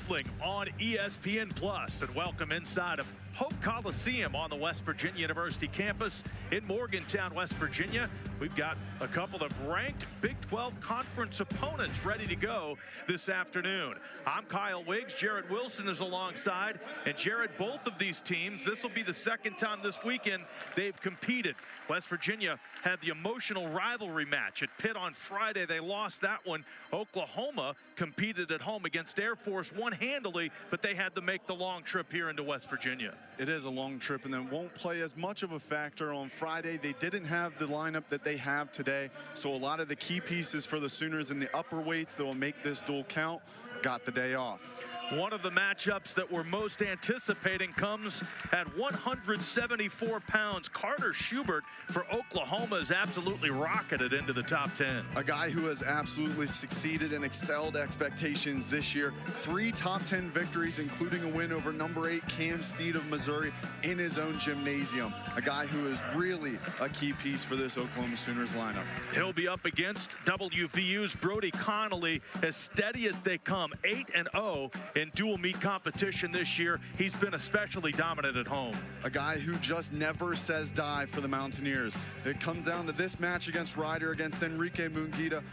wrestling on ESPN Plus, and welcome inside of Hope Coliseum on the West Virginia University campus in Morgantown, West Virginia. We've got a couple of ranked Big 12 conference opponents ready to go this afternoon. I'm Kyle Wiggs. Jared Wilson is alongside. And Jared, both of these teams, this will be the second time this weekend they've competed. West Virginia had the emotional rivalry match at Pitt on Friday. They lost that one. Oklahoma competed at home against Air Force, won handily, but they had to make the long trip here into West Virginia. It is a long trip, and it won't play as much of a factor on Friday. They didn't have the lineup that they have today, so a lot of the key pieces for the Sooners in the upper weights that will make this duel count got the day off. One of the matchups that we're most anticipating comes at 174 pounds. Carter Schubert for Oklahoma is absolutely rocketed into the top 10. A guy who has absolutely succeeded and excelled expectations this year. 3 top 10 victories, including a win over number 8 Cam Steed of Missouri in his own gymnasium. A guy who is really a key piece for this Oklahoma Sooners lineup. He'll be up against WVU's Brody Connolly, as steady as they come, 8-0 in dual meet competition this year. He's been especially dominant at home. A guy who just never says die for the Mountaineers. It comes down to this match against Ryder, against Enrique Munguita.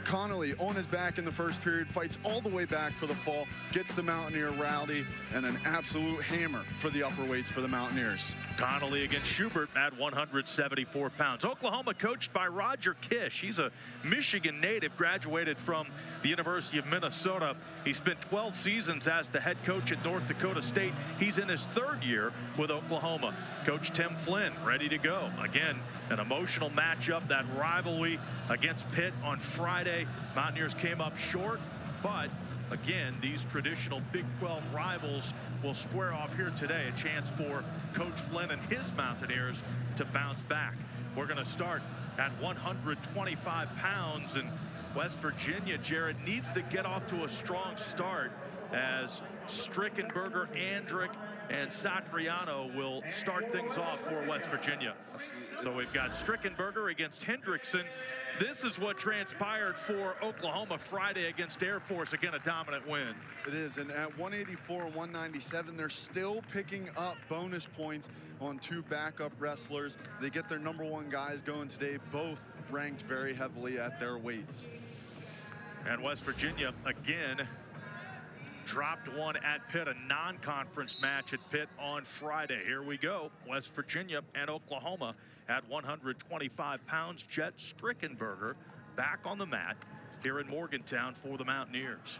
Connolly on his back in the first period, fights all the way back for the fall, gets the Mountaineer rowdy, and an absolute hammer for the upper weights for the Mountaineers. Connolly against Schubert at 174 pounds. Oklahoma coached by Roger Kish. He's a Michigan native, graduated from the University of Minnesota. He spent 12 seasons as the head coach at North Dakota State. He's in his 3rd year with Oklahoma. Coach Tim Flynn ready to go. Again, an emotional matchup, that rivalry against Pitt on Friday. Mountaineers came up short, but again, these traditional Big 12 rivals will square off here today. A chance for Coach Flynn and his Mountaineers to bounce back. We're going to start at 125 pounds, and West Virginia, Jared, needs to get off to a strong start as Strickenberger, Andrick, and Satriano will start things off for West Virginia. So we've got Strickenberger against Hendrickson. This is what transpired for Oklahoma Friday against Air Force. Again, a dominant win. It is, and at 184 and 197, they're still picking up bonus points on 2 backup wrestlers. They get their number 1 guys going today, both ranked very heavily at their weights. And West Virginia, again, dropped one at Pitt, a non-conference match at Pitt on Friday. Here we go. West Virginia and Oklahoma at 125 pounds. Jet Strickenberger back on the mat here in Morgantown for the Mountaineers.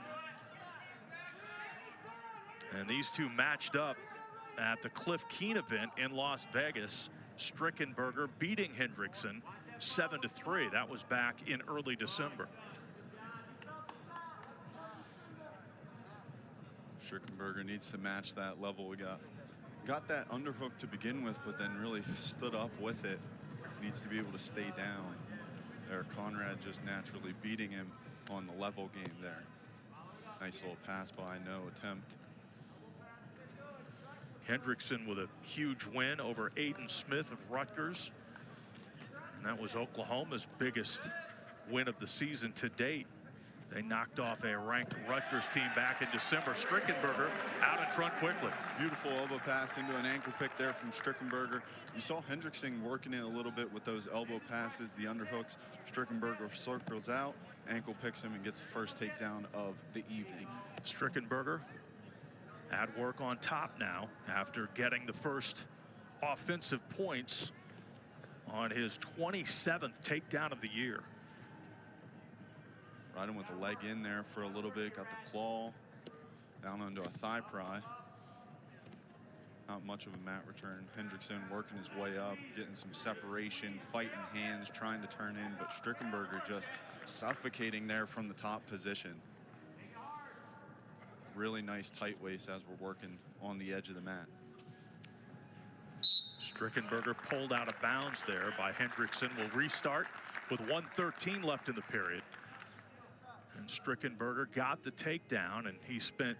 And these two matched up at the Cliff Keen event in Las Vegas. Strickenberger beating Hendrickson 7-3. That was back in early December. Strickenberger needs to match that level. We got that underhook to begin with, but then really stood up with it. Needs to be able to stay down. There, Conrad just naturally beating him on the level game there. Nice little pass by, no attempt. Hendrickson with a huge win over Aiden Smith of Rutgers. And that was Oklahoma's biggest win of the season to date. They knocked off a ranked Rutgers team back in December. Strickenberger out in front quickly. Beautiful elbow pass into an ankle pick there from Strickenberger. You saw Hendrickson working it a little bit with those elbow passes, the underhooks. Strickenberger circles out, ankle picks him, and gets the first takedown of the evening. Strickenberger at work on top now after getting the first offensive points on his 27th takedown of the year. Riding with the leg in there for a little bit, got the claw down onto a thigh pry. Not much of a mat return. Hendrickson working his way up, getting some separation, fighting hands, trying to turn in, but Strickenberger just suffocating there from the top position. Really nice tight waist as we're working on the edge of the mat. Strickenberger pulled out of bounds there by Hendrickson. Will restart with 1:13 left in the period. And Strickenberger got the takedown, and he spent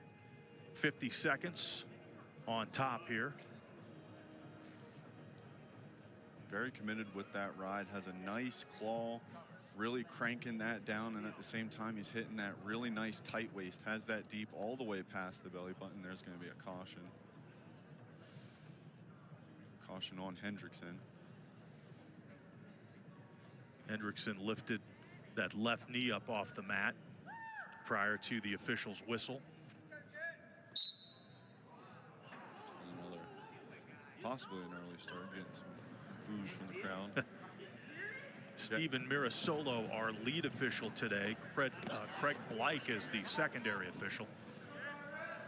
50 seconds on top here. Very committed with that ride, has a nice claw really cranking that down, and at the same time he's hitting that really nice tight waist, has that deep all the way past the belly button. There's going to be a caution. Caution on Hendrickson. Hendrickson lifted that left knee up off the mat prior to the official's whistle. Another, possibly an early start, getting some boos from the crowd. Stephen Mirasolo, our lead official today. Craig Blake is the secondary official.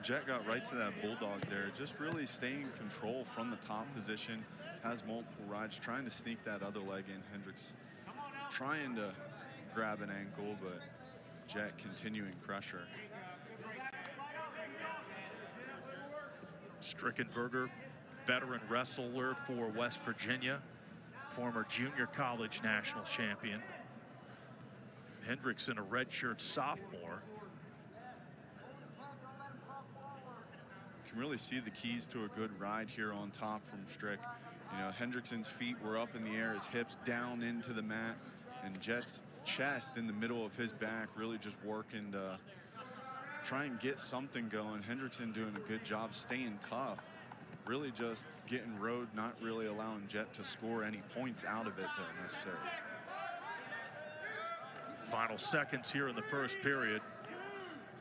Jet got right to that bulldog there, just really staying in control from the top position, has multiple rides, trying to sneak that other leg in. Hendricks trying to grab an ankle, but Jet continuing pressure. Strickenberger, veteran wrestler for West Virginia, former junior college national champion. Hendrickson, a redshirt sophomore. You can really see the keys to a good ride here on top from Strick. You know, Hendrickson's feet were up in the air, his hips down into the mat, and Jet's chest in the middle of his back, really just working to try and get something going. Hendrickson doing a good job staying tough, really just getting rode, not really allowing Jet to score any points out of it though necessarily. Final seconds here in the first period.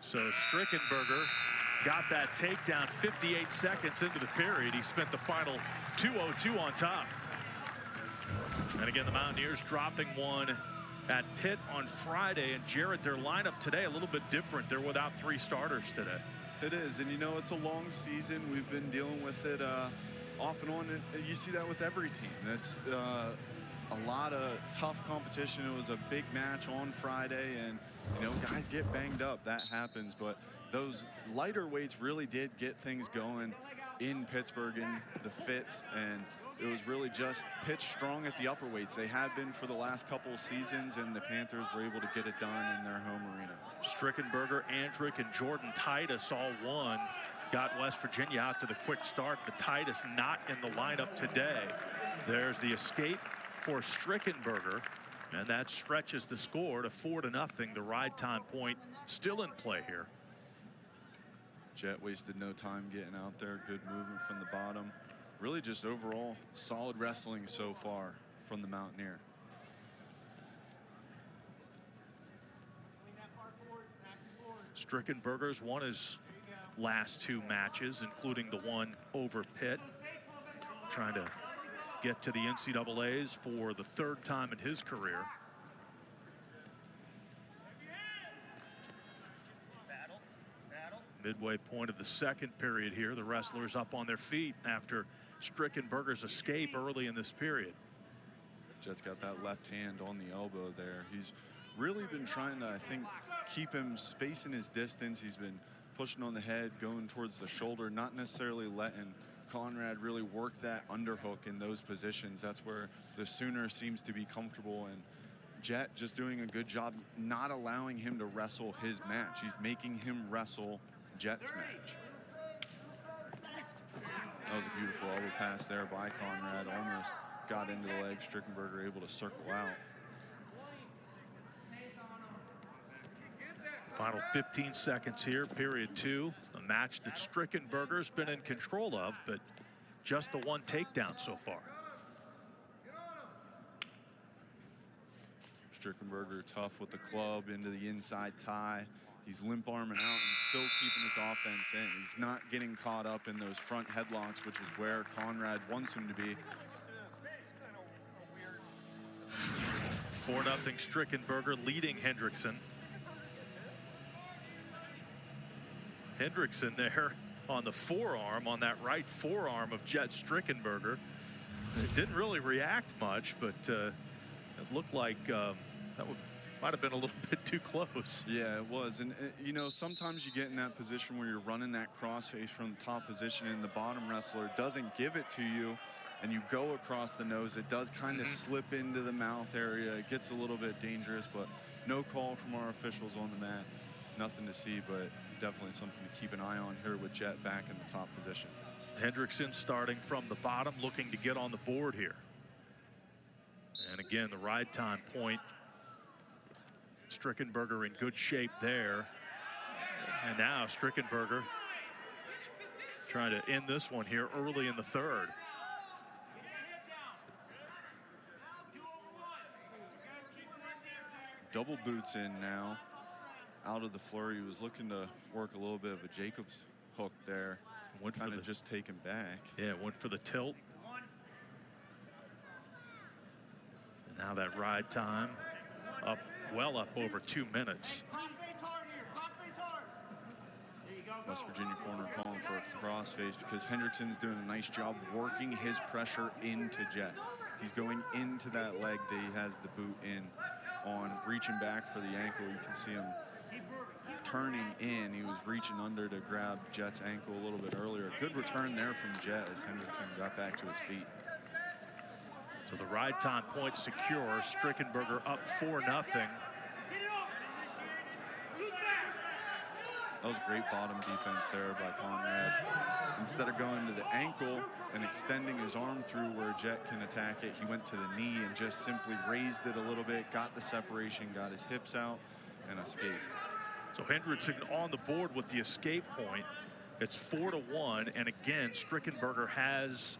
So Strickenberger got that takedown 58 seconds into the period. He spent the final 2:02 on top. And again, the Mountaineers dropping one at Pitt on Friday. And Jared, their lineup today a little bit different. They're without 3 starters today. It is, and you know, it's a long season. We've been dealing with it off and on. And you see that with every team. That's a lot of tough competition. It was a big match on Friday, and you know, guys get banged up. That happens, but those lighter weights really did get things going in Pittsburgh in the fits, and it was really just pitched strong at the upper weights. They have been for the last couple of seasons, and the Panthers were able to get it done in their home arena. Strickenberger, Andrick, and Jordan Titus all won. Got West Virginia out to the quick start, but Titus not in the lineup today. There's the escape for Strickenberger, and that stretches the score to 4-0. The ride time point still in play here. Jet wasted no time getting out there. Good movement from the bottom. Really just overall solid wrestling so far from the Mountaineer. Strickenberger's won his last 2 matches, including the one over Pitt. Trying to get to the NCAAs for the 3rd time in his career. Midway point of the second period here. The wrestlers up on their feet after Strickenberger's escape early in this period. Jet's got that left hand on the elbow there. He's really been trying to, I think, keep him spacing his distance. He's been pushing on the head, going towards the shoulder, not necessarily letting Conrad really work that underhook in those positions. That's where the Sooner seems to be comfortable, and Jet just doing a good job not allowing him to wrestle his match. He's making him wrestle Jet's match. That was a beautiful elbow pass there by Conrad. Almost got into the leg. Strickenberger able to circle out. Final 15 seconds here, period 2. A match that Strickenberger's been in control of, but just the one takedown so far. Strickenberger tough with the club into the inside tie. He's limp arming out and still keeping his offense in. He's not getting caught up in those front headlocks, which is where Conrad wants him to be. 4-0 Strickenberger leading Hendrickson. Hendrickson there on the forearm, on that right forearm of Jet Strickenberger. It didn't really react much, but it looked like that might have been a little bit too close. Yeah, it was. And, you know, sometimes you get in that position where you're running that crossface from the top position and the bottom wrestler doesn't give it to you, and you go across the nose. It does kind of slip into the mouth area. It gets a little bit dangerous, but no call from our officials on the mat. Nothing to see, but definitely something to keep an eye on here with Jet back in the top position. Hendrickson starting from the bottom, looking to get on the board here. And again, the ride time point Strickenberger in good shape there. And now Strickenberger trying to end this one here early in the third. Double boots in now. Out of the flurry, he was looking to work a little bit of a Jacobs hook there. Went kind of just taken back. Yeah, went for the tilt. And now that ride time up, well up over 2 minutes. West Virginia corner calling for a crossface because Hendrickson's doing a nice job working his pressure into Jet. He's going into that leg that he has the boot in on, reaching back for the ankle. You can see him turning in. He was reaching under to grab Jet's ankle a little bit earlier. Good return there from Jet as Hendrickson got back to his feet. So the ride time point secure. Strickenberger up 4-0. That was great bottom defense there by Conrad. Instead of going to the ankle and extending his arm through where Jet can attack it, he went to the knee and just simply raised it a little bit, got the separation, got his hips out, and escaped. So Hendrickson on the board with the escape point. It's 4-1, and again, Strickenberger has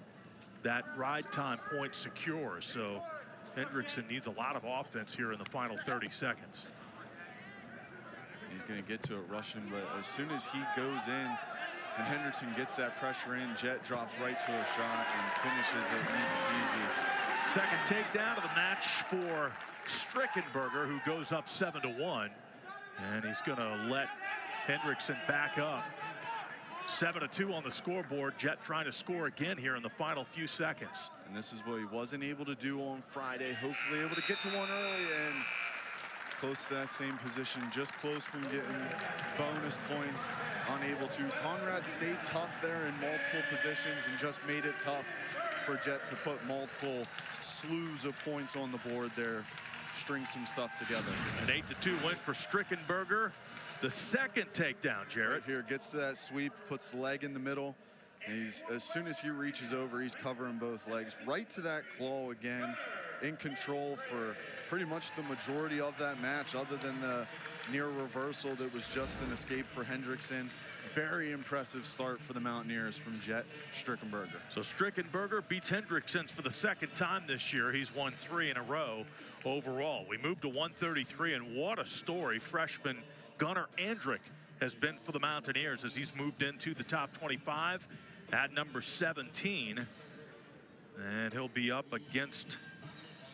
that ride time point secure. So Hendrickson needs a lot of offense here in the final 30 seconds. He's going to get to it rushing, but as soon as he goes in and Hendrickson gets that pressure in, Jet drops right to a shot and finishes it easy peasy. Second takedown of the match for Strickenberger, who goes up 7-1. And he's going to let Hendrickson back up. 7-2 on the scoreboard. Jet trying to score again here in the final few seconds. And this is what he wasn't able to do on Friday. Hopefully able to get to one early and close to that same position. Just close from getting bonus points. Unable to. Conrad stayed tough there in multiple positions and just made it tough for Jet to put multiple slews of points on the board there. String some stuff together. An 8-2 win for Strickenberger. The second takedown, Jarrett. Right here gets to that sweep, puts the leg in the middle. And as soon as he reaches over, he's covering both legs. Right to that claw again, in control for pretty much the majority of that match, other than the near reversal that was just an escape for Hendrickson. Very impressive start for the Mountaineers from Jet Strickenberger. So Strickenberger beats Hendrickson for the second time this year. He's won 3 in a row overall. We move to 133, and what a story freshman Gunnar Andrick has been for the Mountaineers as he's moved into the top 25 at number 17. And he'll be up against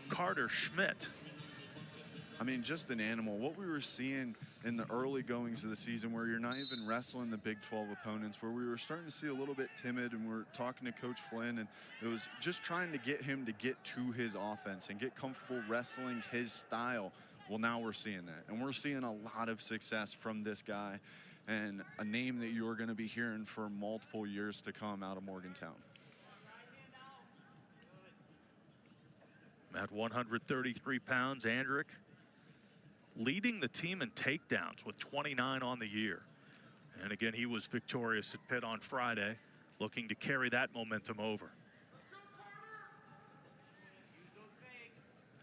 Carter Schmidt. I mean, just an animal. What we were seeing in the early goings of the season, where you're not even wrestling the Big 12 opponents, where we were starting to see a little bit timid, and we're talking to Coach Flynn, and it was just trying to get him to get to his offense and get comfortable wrestling his style. Well, now we're seeing that, and we're seeing a lot of success from this guy, and a name that you are going to be hearing for multiple years to come out of Morgantown. At 133 pounds, Andrick leading the team in takedowns with 29 on the year. And again, he was victorious at Pitt on Friday, looking to carry that momentum over.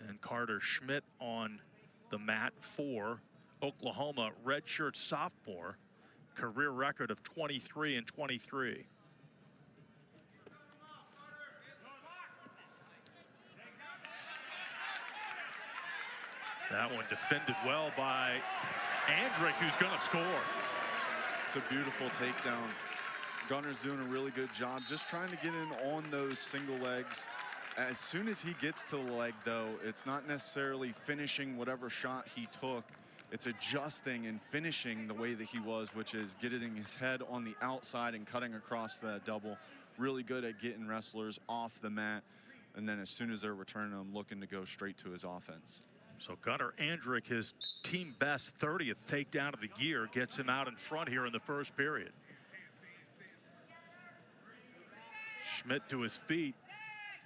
And Carter Schmidt on the mat for Oklahoma, redshirt sophomore, career record of 23 and 23. That one defended well by Andrick, who's going to score. It's a beautiful takedown. Gunner's doing a really good job just trying to get in on those single legs. As soon as he gets to the leg, though, it's not necessarily finishing whatever shot he took. It's adjusting and finishing the way that he was, which is getting his head on the outside and cutting across that double. Really good at getting wrestlers off the mat. And then as soon as they're returning them, looking to go straight to his offense. So Gunnar Andrick, his team best 30th takedown of the year, gets him out in front here in the first period. Schmidt to his feet.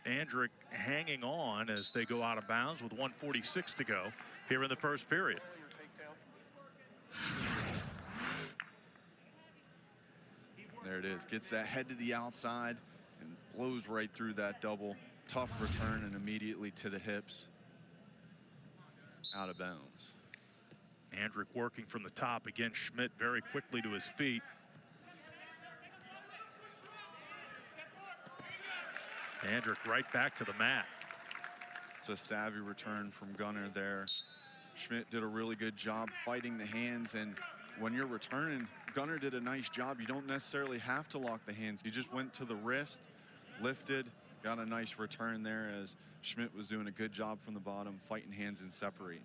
Andrick hanging on as they go out of bounds with 1:46 to go here in the first period. There it is. Gets that head to the outside and blows right through that double. Tough return and immediately to the hips. Out of bounds. Andrick working from the top. Again, Schmidt very quickly to his feet. Andrick right back to the mat. It's a savvy return from Gunnar there. Schmidt did a really good job fighting the hands, and when you're returning, Gunnar did a nice job. You don't necessarily have to lock the hands. He just went to the wrist, lifted, got a nice return there as Schmidt was doing a good job from the bottom, fighting hands and separating.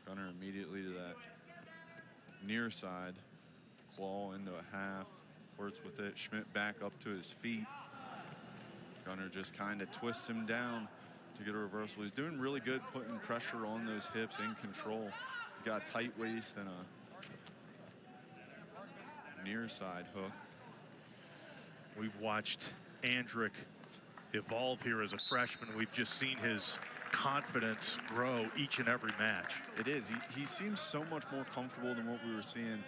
Gunnar immediately to that near side, claw into a half, flirts with it. Schmidt back up to his feet. Gunnar just kind of twists him down to get a reversal. He's doing really good putting pressure on those hips, in control. He's got a tight waist and a near side hook. We've watched Andrick evolve here as a freshman. We've just seen his confidence grow each and every match. It is. He seems so much more comfortable than what we were seeing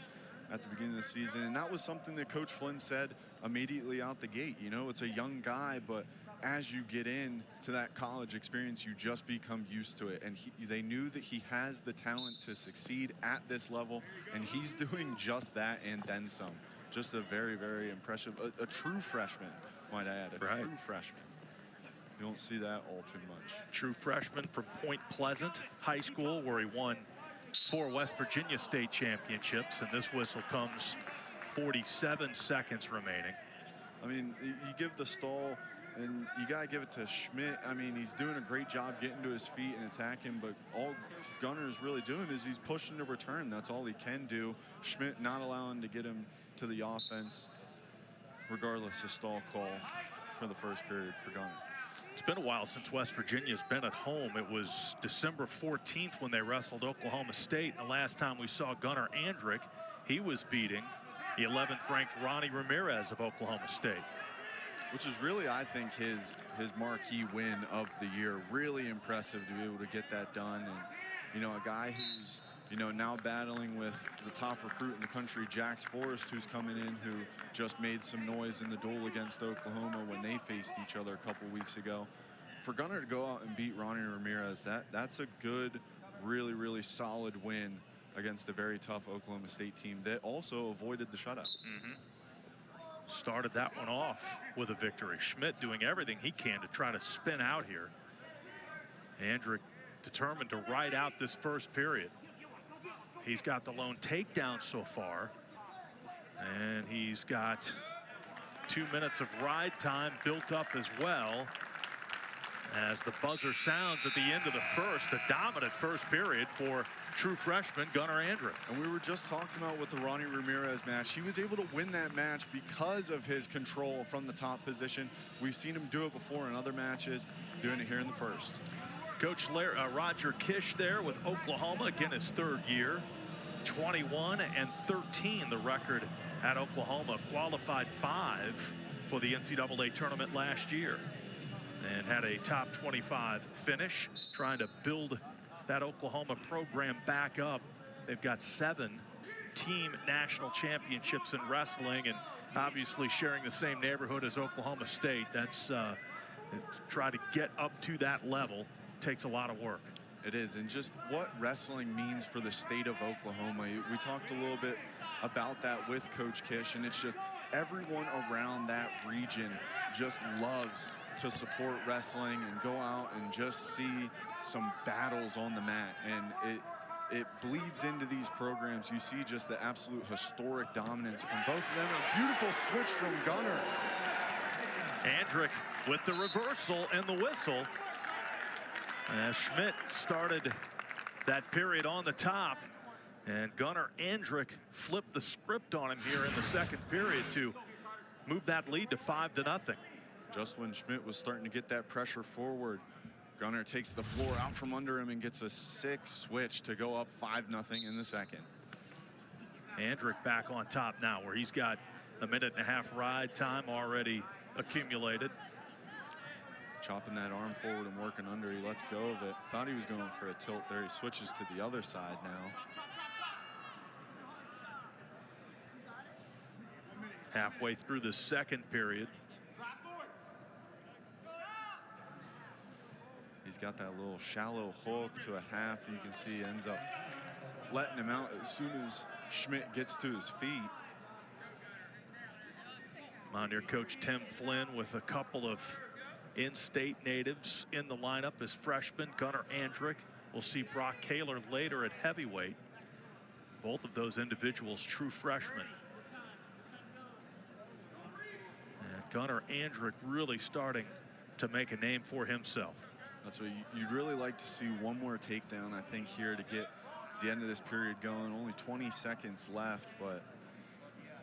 at the beginning of the season, and that was something that Coach Flynn said immediately out the gate. You know, it's a young guy, but as you get into that college experience, you just become used to it. And they knew that he has the talent to succeed at this level, and he's doing just that and then some. Just a very, very impressive, a true freshman, might I add, a true freshman. You don't see that all too much. True freshman from Point Pleasant High School, where he won 4 West Virginia state championships, and this whistle comes 47 seconds remaining. I mean, you give the stall, and you got to give it to Schmidt. I mean, he's doing a great job getting to his feet and attacking, but all Gunnar is really doing is he's pushing to return. That's all he can do. Schmidt not allowing to get him to the offense, regardless of stall call for the first period for Gunnar. It's been a while since West Virginia's been at home. It was December 14th when they wrestled Oklahoma State. The last time we saw Gunnar Andrick, he was beating the 11th ranked Ronnie Ramirez of Oklahoma State. Which is really, I think, his marquee win of the year. Really impressive to be able to get that done. And, you know, a guy who's, you know, now battling with the top recruit in the country, Jax Forrest, who's coming in, who just made some noise in the duel against Oklahoma when they faced each other a couple weeks ago. For Gunnar to go out and beat Ronnie Ramirez, that's a good, really, really solid win against a very tough Oklahoma State team that also avoided the shutout. Started that one off with a victory. Schmidt doing everything he can to try to spin out here. Andrick determined to ride out this first period. He's got the lone takedown so far, and he's got 2 minutes of ride time built up as well. As the buzzer sounds at the end of the first, a dominant first period for true freshman Gunnar Andrick. And we were just talking about with the Ronnie Ramirez match, he was able to win that match because of his control from the top position. We've seen him do it before in other matches, doing it here in the first. Coach Roger Kish there with Oklahoma, again his 3rd year. 21-13 the record at Oklahoma. Qualified 5 for the NCAA tournament last year and had a top 25 finish, trying to build that Oklahoma program back up. They've got 7 team national championships in wrestling, and obviously sharing the same neighborhood as Oklahoma State. That's try to get up to that level takes a lot of work. It is, and just what wrestling means for the state of Oklahoma. We talked a little bit about that with Coach Kish, and it's just everyone around that region just loves to support wrestling and go out and just see some battles on the mat. And it bleeds into these programs. You see just the absolute historic dominance from both of them. A beautiful switch from Gunnar. Andrick with the reversal and the whistle. Schmidt started that period on the top, and Gunnar Andrick flipped the script on him here in the second period to move that lead to 5-0. Just when Schmidt was starting to get that pressure forward, Gunnar takes the floor out from under him and gets a 6 switch to go up 5-0 in the second. Andrick back on top now, where he's got a 1.5-minute ride time already accumulated. Chopping that arm forward and working under. He lets go of it. Thought he was going for a tilt there. He switches to the other side now. Halfway through the second period. He's got that little shallow hook to a half. You can see ends up letting him out as soon as Schmidt gets to his feet. Mountaineer coach Tim Flynn with a couple of in-state natives in the lineup as freshmen. Gunnar Andrick. We'll see Brock Kaler later at heavyweight. Both of those individuals true freshmen. And Gunnar Andrick really starting to make a name for himself. That's what you'd really like to see. One more takedown, I think, here to get the end of this period going. Only 20 seconds left, but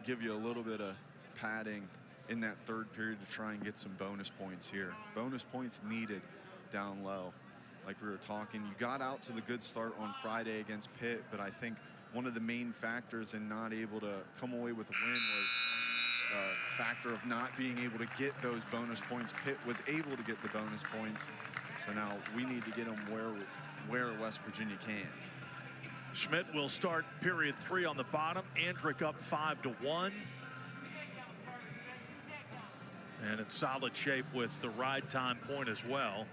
give you a little bit of padding in that third period to try and get some bonus points here. Bonus points needed down low. Like we were talking, you got out to the good start on Friday against Pitt, but I think one of the main factors in not able to come away with a win was a factor of not being able to get those bonus points. Pitt was able to get the bonus points, so now we need to get them where West Virginia can. Schmidt will start period 3 on the bottom. Andrick up 5-1. And in solid shape with the ride time point as well.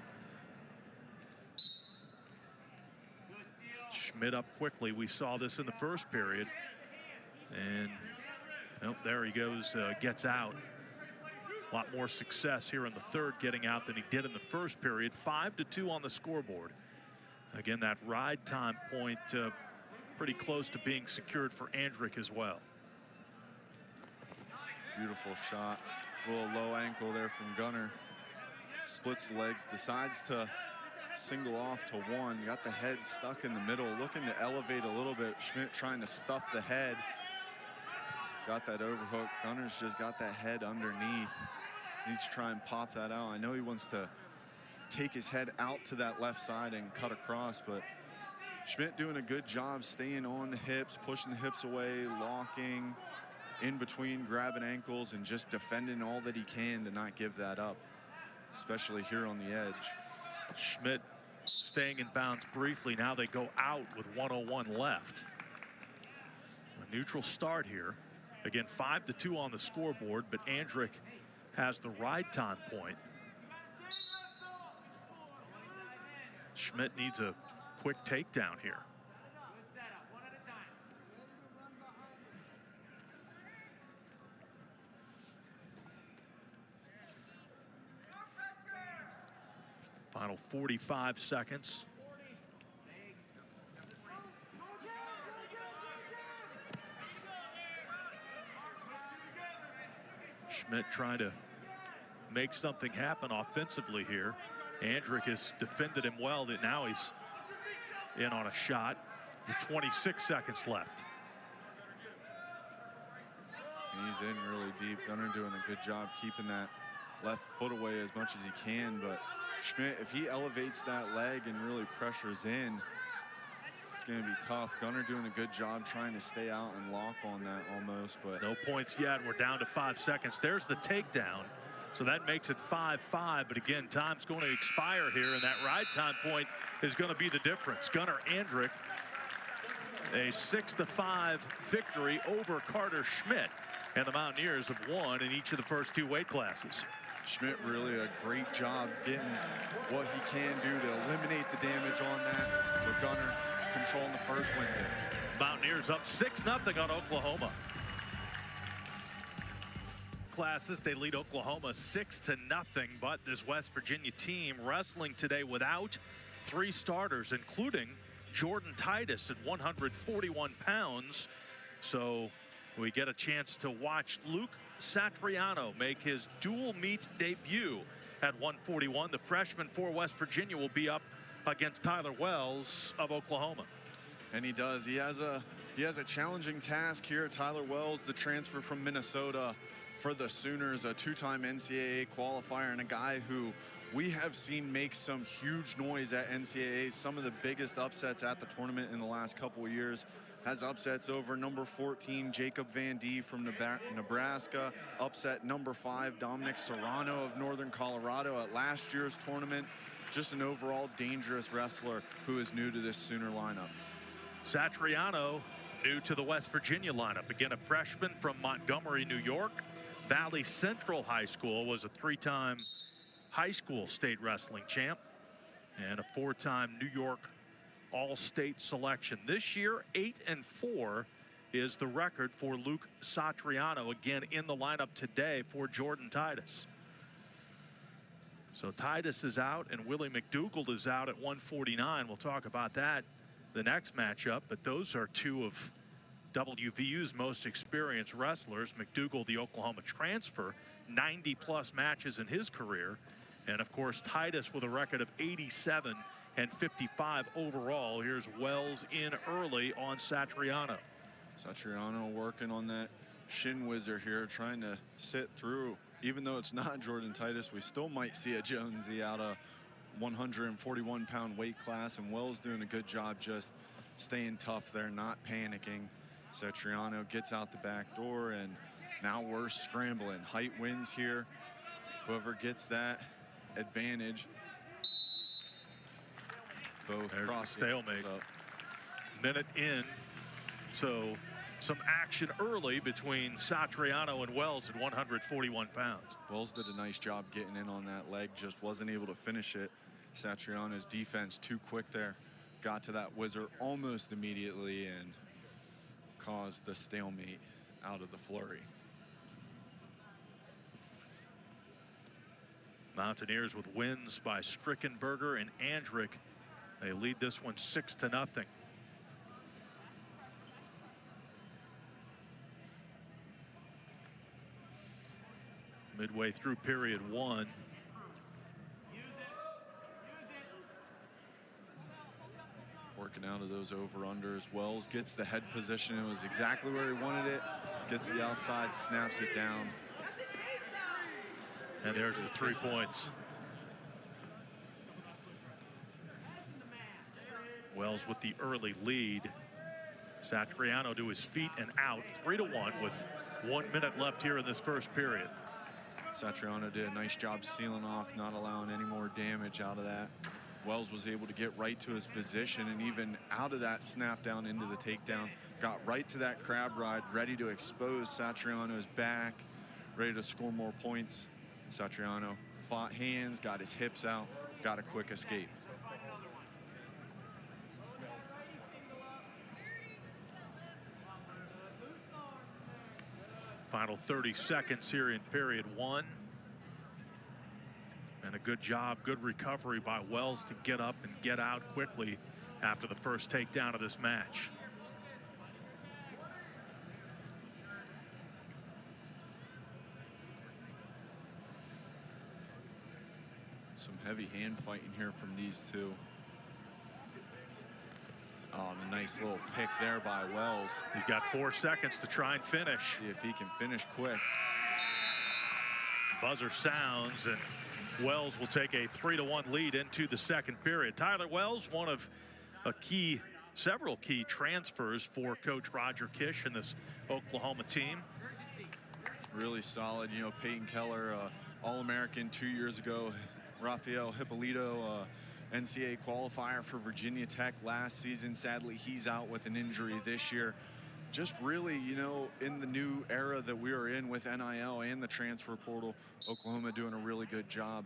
Schmidt up quickly. We saw this in the first period. And there he goes, gets out. A lot more success here in the third getting out than he did in the first period. 5-2 on the scoreboard. Again, that ride time point pretty close to being secured for Andrick as well. Beautiful shot. A little low ankle there from Gunnar. Splits the legs, decides to single off to one. Got the head stuck in the middle, looking to elevate a little bit. Schmidt trying to stuff the head. Got that overhook. Gunnar's just got that head underneath. Needs to try and pop that out. I know he wants to take his head out to that left side and cut across, but Schmidt doing a good job staying on the hips, pushing the hips away, locking in between, grabbing ankles, and just defending all that he can to not give that up, especially here on the edge. Schmidt staying in bounds briefly. Now they go out with 1:01 left. A neutral start here. Again, 5-2 on the scoreboard, but Andrick has the ride time point. Schmidt needs a quick takedown here. Final 45 seconds. Schmidt trying to make something happen offensively here. Andrick has defended him well. That now he's in on a shot with 26 seconds left. He's in really deep. Gunnar doing a good job keeping that left foot away as much as he can, but Schmidt, if he elevates that leg and really pressures in, it's going to be tough. Gunnar doing a good job trying to stay out and lock on that almost, but no points yet. We're down to 5 seconds. There's the takedown. So that makes it 5-5, but again, time's going to expire here, and that ride time point is going to be the difference. Gunnar Andrick, a 6-5 victory over Carter Schmidt, and the Mountaineers have won in each of the first 2 weight classes. Schmidt really a great job getting what he can do to eliminate the damage on that, but Gunnar controlling the first wins it. Mountaineers up 6-0 on Oklahoma. Classes, they lead Oklahoma 6-0, but this West Virginia team wrestling today without 3 starters, including Jordan Titus at 141 pounds. So we get a chance to watch Luke Satriano make his dual meet debut at 141. The freshman for West Virginia will be up against Tyler Wells of Oklahoma. And he does. He has a challenging task here. Tyler Wells, the transfer from Minnesota for the Sooners, a 2-time NCAA qualifier, and a guy who we have seen make some huge noise at NCAA, some of the biggest upsets at the tournament in the last couple of years. Has upsets over number 14, Jacob Van Dee from Nebraska, upset number 5, Dominic Serrano of Northern Colorado at last year's tournament. Just an overall dangerous wrestler who is new to this Sooner lineup. Satriano, new to the West Virginia lineup. Again, a freshman from Montgomery, New York. Valley Central High School, was a 3-time high school state wrestling champ. and a 4-time New York All-State selection. This year, 8-4 is the record for Luke Satriano, again in the lineup today for Jordan Titus. So Titus is out and Willie McDougald is out at 149. We'll talk about that the next matchup, but those are two of WVU's most experienced wrestlers. McDougald, the Oklahoma transfer, 90+ matches in his career, and of course Titus with a record of 87 and 55 overall. Here's Wells in early on Satriano. Satriano working on that shin whizzer here, trying to sit through. Even though it's not Jordan Titus, we still might see a Jonesy out of 141-pound weight class, and Wells doing a good job just staying tough there, not panicking. Satriano gets out the back door, and now we're scrambling. Height wins here. Whoever gets that advantage. Both There's cross the stalemate. Minute in, so some action early between Satriano and Wells at 141 pounds. Wells did a nice job getting in on that leg, just wasn't able to finish it. Satriano's defense too quick there. Got to that whizzer almost immediately and caused the stalemate out of the flurry. Mountaineers with wins by Strickenberger and Andrick. They lead this one 6-0. Midway through period one. Working out of those over-unders. Wells gets the head position. It was exactly where he wanted it. Gets the outside, snaps it down. And there's his 3 points. Wells with the early lead. Satriano to his feet and out, 3-1 with 1 minute left here in this first period. Satriano did a nice job sealing off, not allowing any more damage out of that. Wells was able to get right to his position, and even out of that snap down into the takedown, got right to that crab ride, ready to expose Satriano's back, ready to score more points. Satriano fought hands, got his hips out, got a quick escape. Final 30 seconds here in period one. And a good job, good recovery by Wells to get up and get out quickly after the first takedown of this match. Some heavy hand fighting here from these two. Oh, a nice little pick there by Wells. He's got 4 seconds to try and finish. See if he can finish quick. Buzzer sounds, and Wells will take a 3-1 lead into the second period. Tyler Wells, one of several key transfers for Coach Roger Kish and this Oklahoma team. Really solid. You know, Peyton Keller, All-American 2 years ago. Rafael Hippolito, NCAA qualifier for Virginia Tech last season. Sadly, he's out with an injury this year. Just really, you know, in the new era that we are in with NIL and the transfer portal, Oklahoma doing a really good job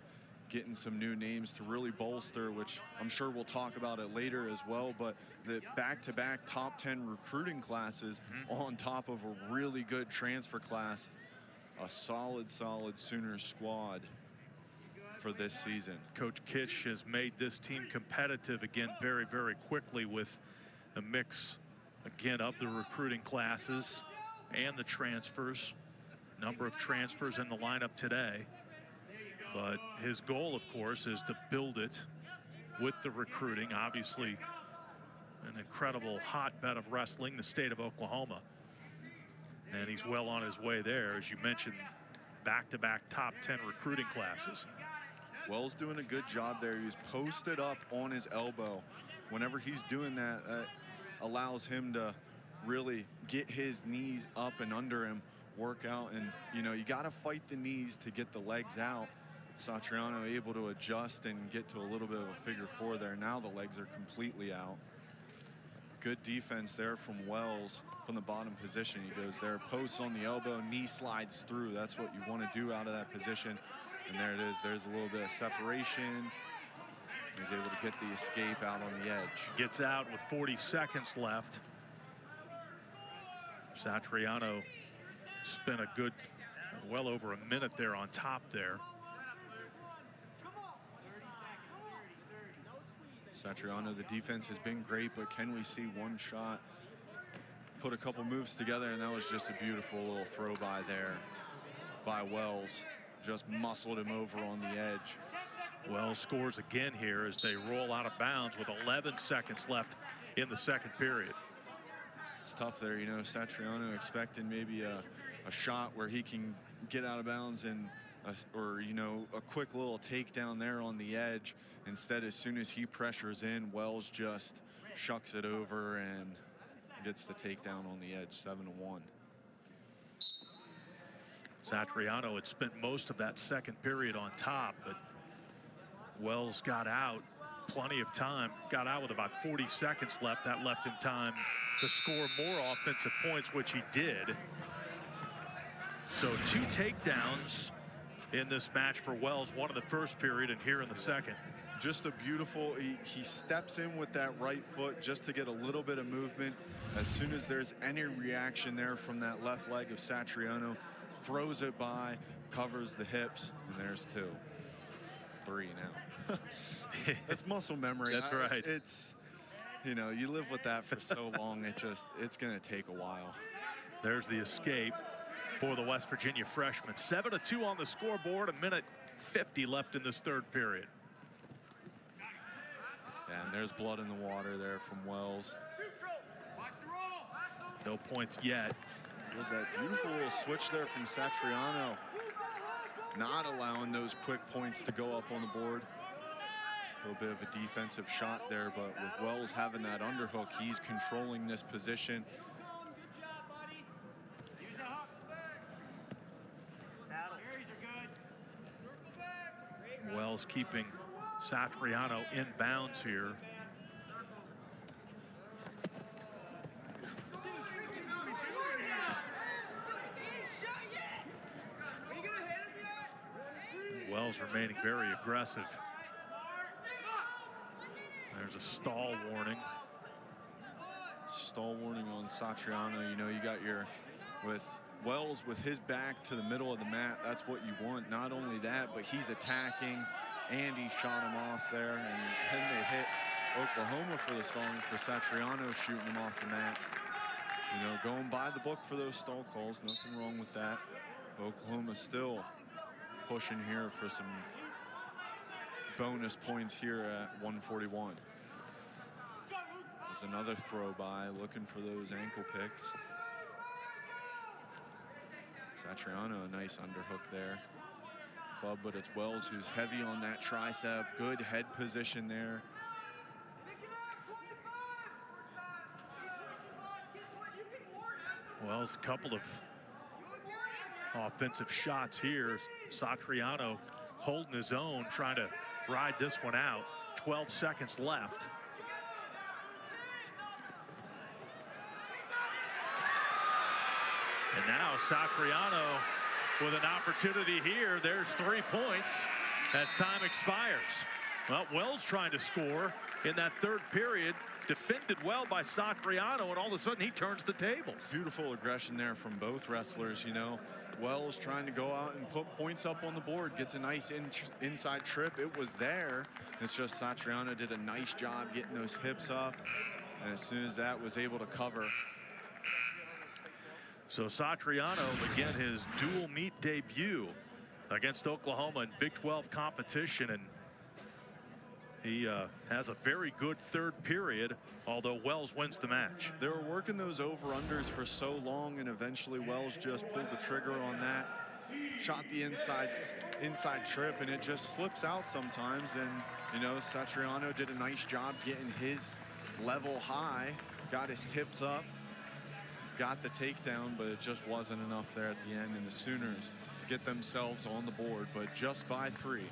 getting some new names to really bolster, which I'm sure we'll talk about it later as well, but the back-to-back top 10 recruiting classes on top of a really good transfer class. A solid Sooners squad for this season. Coach Kish has made this team competitive again very, very quickly with a mix again of the recruiting classes and the transfers. Number of transfers in the lineup today. But his goal, of course, is to build it with the recruiting. Obviously, an incredible hotbed of wrestling, the state of Oklahoma. And he's well on his way there, as you mentioned, back-to-back top 10 recruiting classes. Wells doing a good job there. He was posted up on his elbow. Whenever he's doing that, allows him to really get his knees up and under him, work out, and you know, you got to fight the knees to get the legs out. Satriano able to adjust and get to a little bit of a figure four there. Now the legs are completely out. Good defense there from Wells from the bottom position. He goes there, posts on the elbow, knee slides through. That's what you want to do out of that position. And there it is. There's a little bit of separation. He's able to get the escape out on the edge. Gets out with 40 seconds left. Satriano spent a good, well over a minute there on top there. Satriano, the defense has been great, but can we see one shot put a couple moves together? And that was just a beautiful little throw by there by Wells. Just muscled him over on the edge. Wells scores again here as they roll out of bounds with 11 seconds left in the second period. It's tough there, you know. Satriano expecting maybe a shot where he can get out of bounds and or, you know, a quick little takedown there on the edge. Instead, as soon as he pressures in, Wells just shucks it over and gets the takedown on the edge, 7-1. Satriano had spent most of that second period on top, but Wells got out plenty of time, got out with about 40 seconds left. That left him time to score more offensive points, which he did. So 2 takedowns in this match for Wells, one in the first period and here in the second. Just a beautiful, he steps in with that right foot just to get a little bit of movement. As soon as there's any reaction there from that left leg of Satriano, throws it by, covers the hips, and there's 2. 3 now. That's muscle memory. That's right. It's, you know, you live with that for so long, it's going to take a while. There's the escape for the West Virginia freshman. 7-2 on the scoreboard, a minute 50 left in this third period. And there's blood in the water there from Wells. No points yet. It was that beautiful little switch there from Satriano, not allowing those quick points to go up on the board. A little bit of a defensive shot there, but with Wells having that underhook, he's controlling this position. Wells keeping Satriano in bounds here. Wells remaining very aggressive. There's a stall warning. Stall warning on Satriano. You know, you got your, with Wells with his back to the middle of the mat, that's what you want. Not only that, but he's attacking, and he shot him off there, and then they hit Oklahoma for the stalling for Satriano, shooting him off the mat. You know, going by the book for those stall calls, nothing wrong with that. Oklahoma still pushing here for some bonus points here at 141. There's another throw by, looking for those ankle picks. Satriano, a nice underhook there. Club, but it's Wells who's heavy on that tricep. Good head position there. Wells, a couple of offensive shots here. Satriano holding his own, trying to ride this one out. 12 seconds left. And now Satriano with an opportunity here. There's 3 points as time expires. Well, Wells trying to score in that third period. Defended well by Satriano, and all of a sudden he turns the tables. Beautiful aggression there from both wrestlers, you know. Wells trying to go out and put points up on the board, gets a nice inside trip. It was there. It's just Satriano did a nice job getting those hips up, and as soon as that was able to cover. So Satriano, again, his dual meet debut against Oklahoma in Big 12 competition, and he has a very good third period, although Wells wins the match. They were working those over-unders for so long, and eventually Wells just pulled the trigger on that, shot the inside trip, and it just slips out sometimes. And, you know, Satriano did a nice job getting his level high, got his hips up, got the takedown, but it just wasn't enough there at the end, and the Sooners get themselves on the board, but just by 3.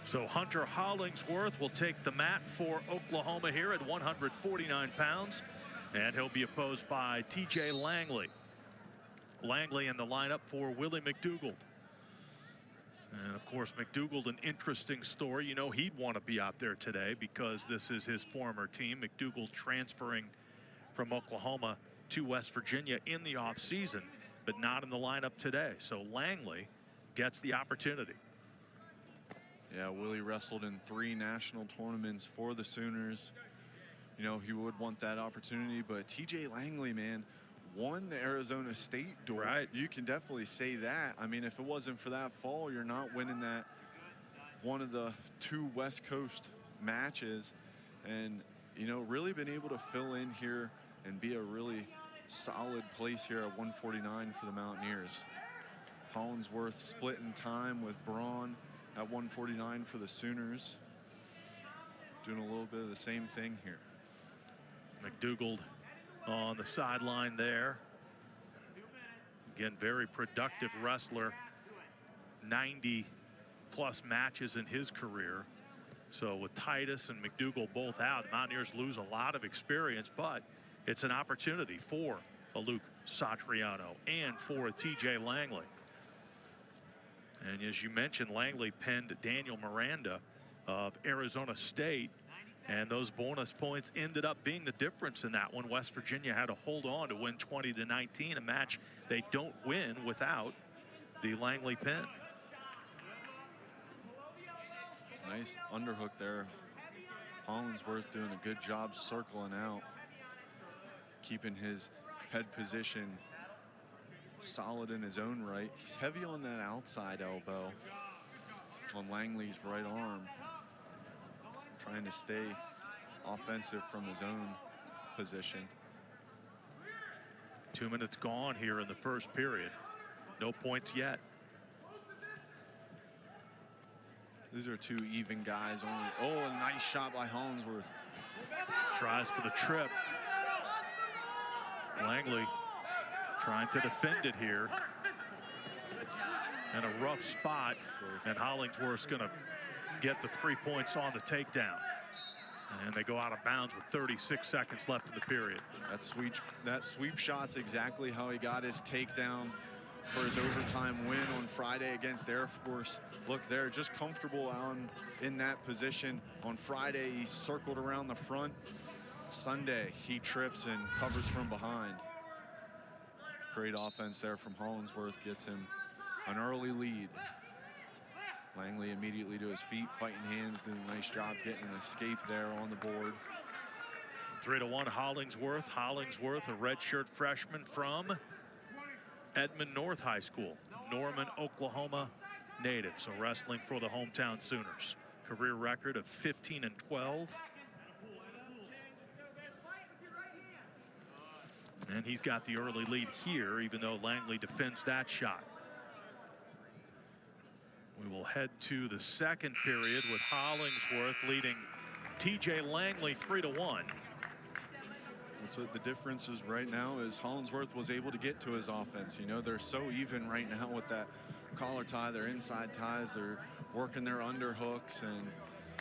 So Hunter Hollingsworth will take the mat for Oklahoma here at 149 pounds, and he'll be opposed by TJ Langley. Langley in the lineup for Willie McDougald. And of course, McDougald, an interesting story. You know, he'd want to be out there today because this is his former team. McDougald transferring from Oklahoma to West Virginia in the offseason, but not in the lineup today. So Langley gets the opportunity. Yeah, Willie wrestled in 3 national tournaments for the Sooners. You know, he would want that opportunity, but TJ Langley, man, won the Arizona State door. Right. You can definitely say that. I mean, if it wasn't for that fall, you're not winning that one of the 2 West Coast matches. And, you know, really been able to fill in here and be a really solid place here at 149 for the Mountaineers. Hollingsworth splitting time with Braun at 149 for the Sooners. Doing a little bit of the same thing here. McDougald on the sideline there. Again, very productive wrestler. 90+ matches in his career. So with Titus and McDougald both out, the Mountaineers lose a lot of experience, but it's an opportunity for a Luke Satriano and for a TJ Langley. And as you mentioned, Langley pinned Daniel Miranda of Arizona State, and those bonus points ended up being the difference in that one. West Virginia had to hold on to win 20-19, a match they don't win without the Langley pin. Nice underhook there. Hollingsworth doing a good job circling out, keeping his head position solid in his own right. He's heavy on that outside elbow on Langley's right arm, trying to stay offensive from his own position. 2 minutes gone here in the first period. No points yet. These are 2 even guys only. Oh, a nice shot by Hollingsworth. Tries for the trip. Langley trying to defend it here. In a rough spot, and Hollingsworth's going to get the 3 points on the takedown. And they go out of bounds with 36 seconds left in the period. That sweep shot's exactly how he got his takedown for his overtime win on Friday against Air Force. Look there, just comfortable in that position. On Friday, he circled around the front. Sunday, he trips and covers from behind. Great offense there from Hollingsworth, gets him an early lead. Langley immediately to his feet, fighting hands, doing a nice job getting an escape there on the board. 3-1 Hollingsworth. Hollingsworth, a redshirt freshman from Edmond North High School, Norman, Oklahoma native. So wrestling for the hometown Sooners. Career record of 15-12. And he's got the early lead here, even though Langley defends that shot. We will head to the second period with Hollingsworth leading TJ Langley 3-1. That's what the difference is right now, is Hollingsworth was able to get to his offense. You know, they're so even right now with that collar tie, their inside ties, they're working their underhooks and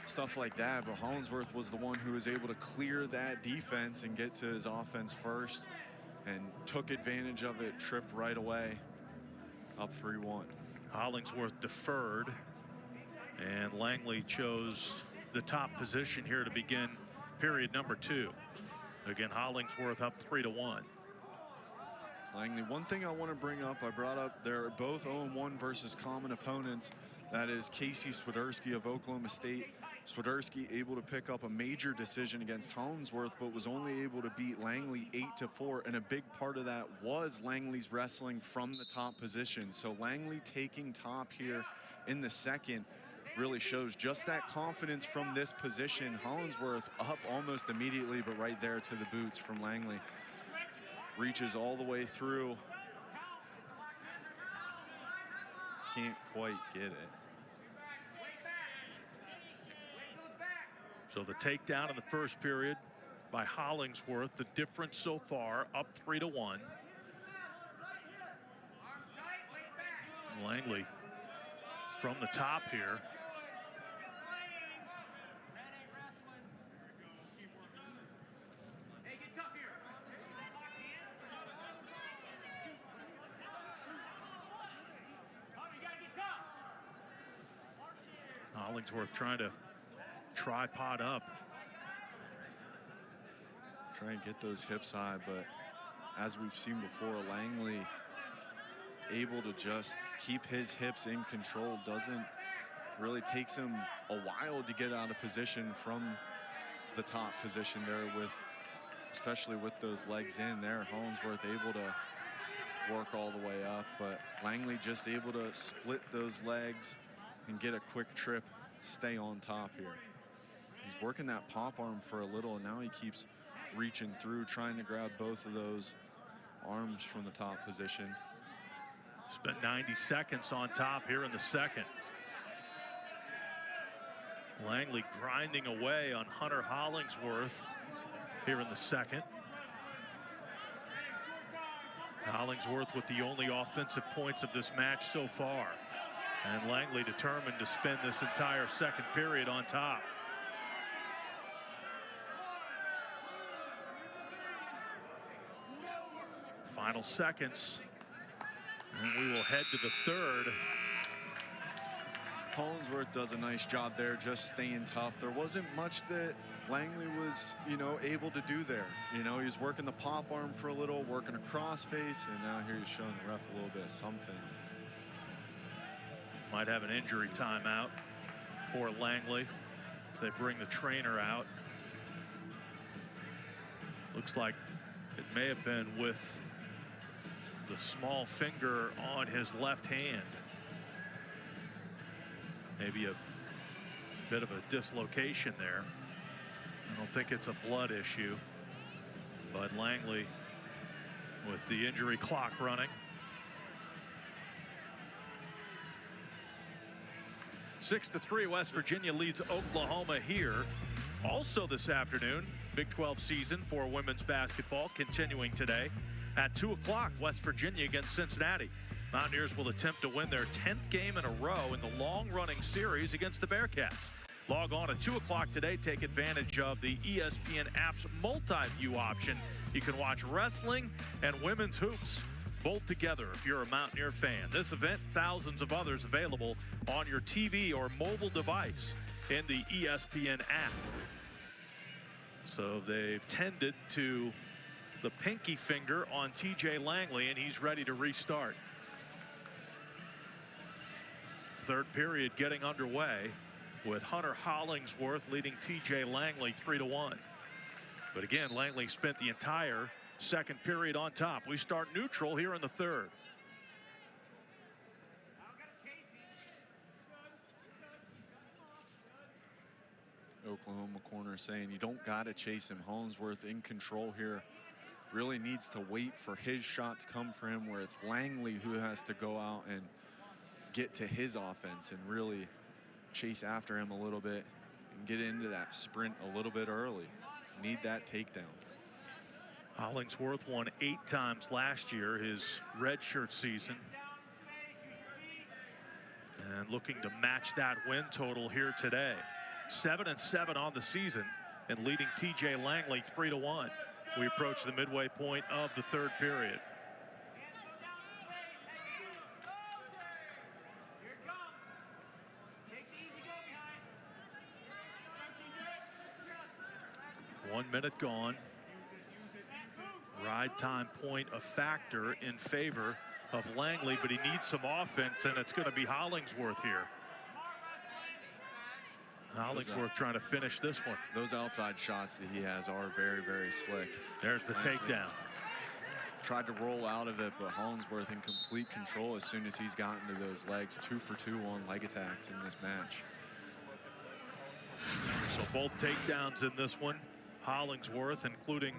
stuff like that. But Hollingsworth was the one who was able to clear that defense and get to his offense first and took advantage of it, tripped right away, up 3-1. Hollingsworth deferred, and Langley chose the top position here to begin period number 2. Again, Hollingsworth up 3-1. Langley, one thing I want to bring up, I brought up, they're both 0-1 versus common opponents. That is Casey Swiderski of Oklahoma State. Swiderski able to pick up a major decision against Hollingsworth, but was only able to beat Langley 8-4. And a big part of that was Langley's wrestling from the top position. So Langley taking top here in the second really shows just that confidence from this position. Hollingsworth up almost immediately, but right there to the boots from Langley. Reaches all the way through. Can't quite get it. So the takedown in the first period by Hollingsworth. The difference so far, up 3-1. Langley from the top here. Hollingsworth trying to tripod up. Try and get those hips high, but as we've seen before, Langley able to just keep his hips in control. Doesn't really, takes him a while to get out of position from the top position there, with especially with those legs in there. Hollingsworth able to work all the way up, but Langley just able to split those legs and get a quick trip, stay on top here. He's working that pop arm for a little, and now he keeps reaching through, trying to grab both of those arms from the top position. Spent 90 seconds on top here in the second. Langley grinding away on Hunter Hollingsworth here in the second. Hollingsworth with the only offensive points of this match so far. And Langley determined to spend this entire second period on top. Final seconds. And we will head to the third. Hollingsworth does a nice job there, just staying tough. There wasn't much that Langley was, able to do there. He was working the pop arm for a little, working a crossface, and now here he's showing the ref a little bit of something. Might have an injury timeout for Langley as they bring the trainer out. Looks like it may have been with the small finger on his left hand. Maybe a bit of a dislocation there. I don't think it's a blood issue, but Langley with the injury clock running. 6-3, West Virginia leads Oklahoma here. Also this afternoon, Big 12 season for women's basketball continuing today. At 2 o'clock, West Virginia against Cincinnati. Mountaineers will attempt to win their 10th game in a row in the long-running series against the Bearcats. Log on at 2 o'clock today. Take advantage of the ESPN app's multi-view option. You can watch wrestling and women's hoops both together if you're a Mountaineer fan. This event, thousands of others available on your TV or mobile device in the ESPN app. So they've tended to the pinky finger on TJ Langley, and he's ready to restart. Third period getting underway with Hunter Hollingsworth leading TJ Langley 3-1. But again, Langley spent the entire second period on top. We start neutral here in the third. Oklahoma corner saying you don't got to chase him. Hollingsworth in control here. Really needs to wait for his shot to come for him, where it's Langley who has to go out and get to his offense and really chase after him a little bit and get into that sprint a little bit early. Need that takedown. Hollingsworth won 8 times last year, his redshirt season. And looking to match that win total here today. 7-7 on the season and leading TJ Langley 3-1. We approach the midway point of the third period. One minute gone. Ride time point a factor in favor of Langley, but he needs some offense, and it's going to be Hollingsworth here. Hollingsworth trying to finish this one. Those outside shots that he has are very, very slick. There's the takedown. Tried to roll out of it, but Hollingsworth in complete control as soon as he's gotten to those legs. 2 for 2 on leg attacks in this match. So both takedowns in this one. Hollingsworth, including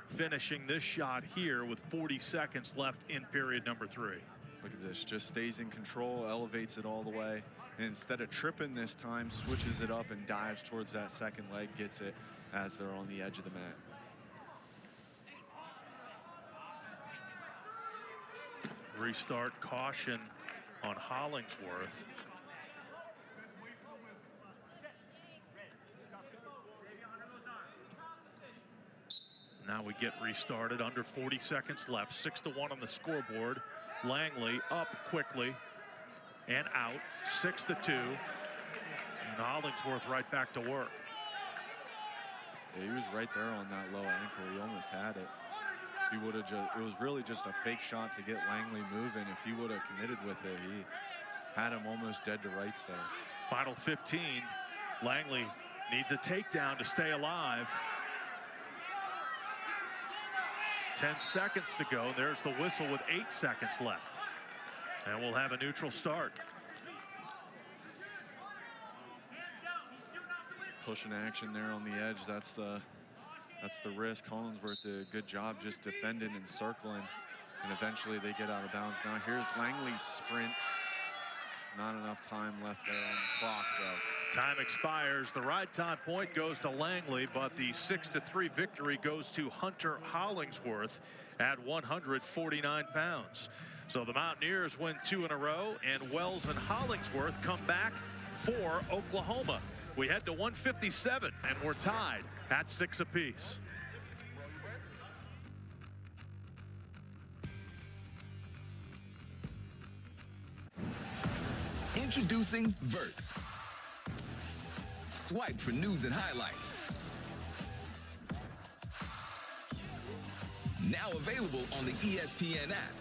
finishing this shot here with 40 seconds left in period number 3. Look at this, just stays in control, elevates it all the way. And instead of tripping this time, switches it up and dives towards that second leg, gets it as they're on the edge of the mat. Restart caution on Hollingsworth. Now we get restarted, under 40 seconds left. 6-1 on the scoreboard. Langley up quickly and out. 6-2. And Hollingsworth right back to work. Yeah, he was right there on that low ankle. He almost had it. He would have just, it was really just a fake shot to get Langley moving. If he would have committed with it, he had him almost dead to rights there. Final 15. Langley needs a takedown to stay alive. 10 seconds to go. There's the whistle with 8 seconds left. And we'll have a neutral start. Pushing action there on the edge. That's the risk. Hollingsworth did a good job just defending and circling. And eventually they get out of bounds. Now here's Langley's sprint. Not enough time left there on the clock, though. Time expires. The ride time point goes to Langley, but the 6-3 victory goes to Hunter Hollingsworth at 149 pounds. So the Mountaineers win 2 in a row, and Wells and Hollingsworth come back for Oklahoma. We head to 157, and we're tied at 6 apiece. Introducing Verts. Swipe for news and highlights. Now available on the ESPN app.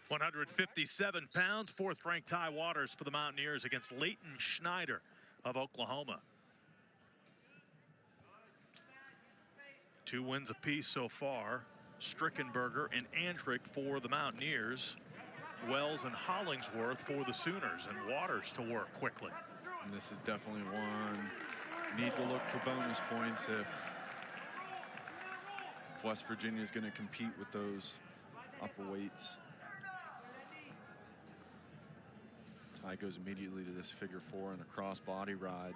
157 pounds, 4th-ranked Ty Waters for the Mountaineers against Leighton Schneider of Oklahoma. 2 wins apiece so far. Strickenberger and Andrick for the Mountaineers. Wells and Hollingsworth for the Sooners, and Waters to work quickly. And this is definitely one need to look for bonus points if West Virginia is going to compete with those upper weights. Ty goes immediately to this figure 4 and a cross body ride.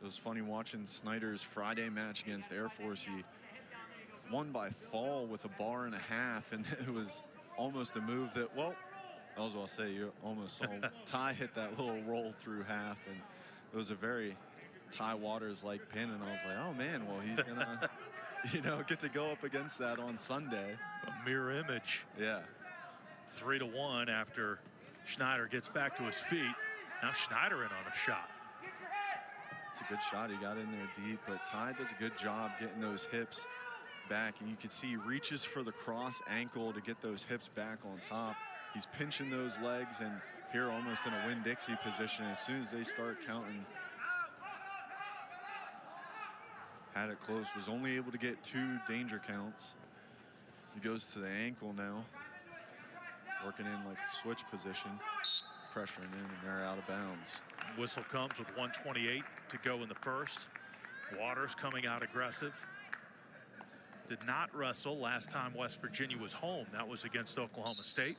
It was funny watching Snyder's Friday match against Air Force. He won by fall with a bar and a half, and it was almost a move that, well, I was about to say, you almost saw Ty hit that little roll through half, and it was a very Ty Waters-like pin, and I was like, oh man, well, he's gonna, you know, get to go up against that on Sunday. A mirror image. Yeah. 3-1 after Schneider gets back to his feet. Now Schneider in on a shot. It's a good shot. He got in there deep, but Ty does a good job getting those hips back, and you can see he reaches for the cross ankle to get those hips back on top. He's pinching those legs, and here almost in a Winn-Dixie position. As soon as they start counting, had it close, was only able to get 2 danger counts. He goes to the ankle now, working in like switch position, pressuring in, and they're out of bounds. Whistle comes with 1:28 to go in the first. Waters coming out aggressive. Did not wrestle last time West Virginia was home. That was against Oklahoma State.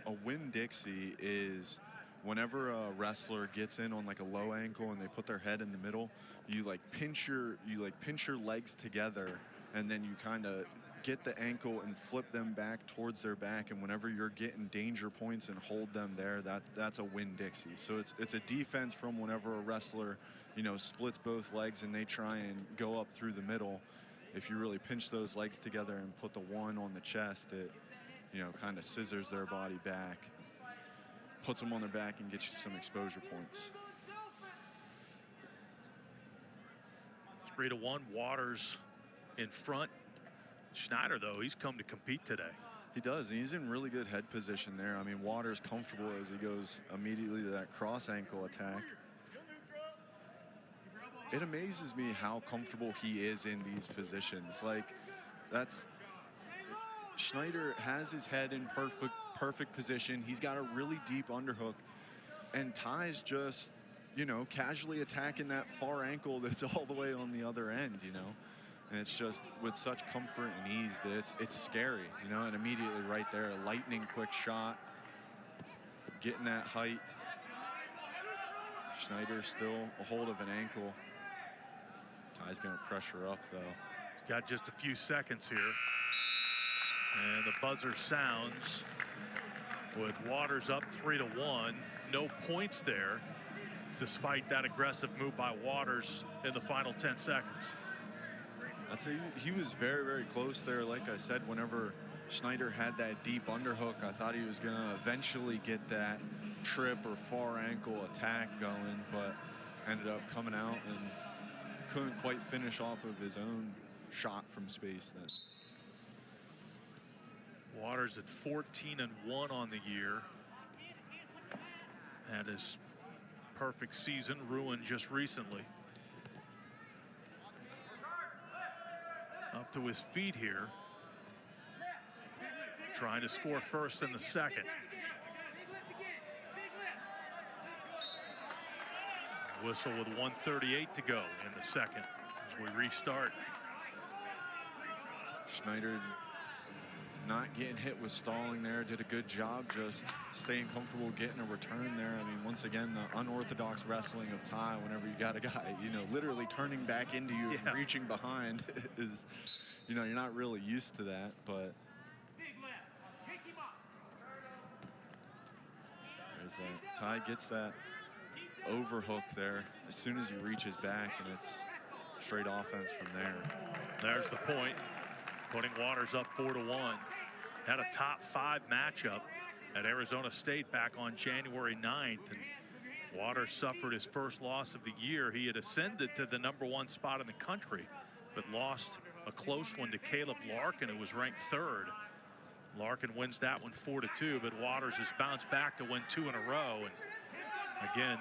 A Winn-Dixie is whenever a wrestler gets in on like a low ankle and they put their head in the middle, you pinch your legs together, and then you kind of get the ankle and flip them back towards their back, and whenever you're getting danger points and hold them there, that's a Winn-Dixie. So it's a defense from whenever a wrestler, you know, splits both legs and they try and go up through the middle. If you really pinch those legs together and put the 1 on the chest, it, you know, kind of scissors their body back, puts them on their back, and gets you some exposure points. 3-1, Waters in front. Schneider, though, he's come to compete today. He does, and he's in really good head position there. I mean, Waters comfortable as he goes immediately to that cross ankle attack. It amazes me how comfortable he is in these positions. Like, Schneider has his head in perfect position. He's got a really deep underhook, and Ty's just, you know, casually attacking that far ankle that's all the way on the other end, you know. And it's just with such comfort and ease that it's scary, you know. And immediately right there, a lightning quick shot, getting that height. Schneider still a hold of an ankle. Ty's going to pressure up, though. He's got just a few seconds here. And the buzzer sounds with Waters up 3-1. No points there, despite that aggressive move by Waters in the final 10 seconds. I'd say he was very, very close there. Like I said, whenever Schneider had that deep underhook. I thought he was going to eventually get that trip or far ankle attack going, but ended up coming out and couldn't quite finish off of his own shot from space then. Waters at 14-1 on the year. Had his perfect season ruined just recently. Up to his feet here. Trying to score first in the second. Whistle with 1:38 to go in the second as we restart. Schneider not getting hit with stalling there. Did a good job just staying comfortable, getting a return there. I mean, once again, the unorthodox wrestling of Ty, whenever you got a guy, you know, literally turning back into you and reaching behind is, you know, you're not really used to that, but there's that. Ty gets that overhook there as soon as he reaches back, and it's straight offense from there. There's the point, putting Waters up 4-1. Had a top 5 matchup at Arizona State back on January 9th, and Waters suffered his first loss of the year. He had ascended to the #1 spot in the country, but lost a close one to Caleb Larkin, who was ranked 3rd. Larkin wins that one 4-2, but Waters has bounced back to win 2 in a row, and again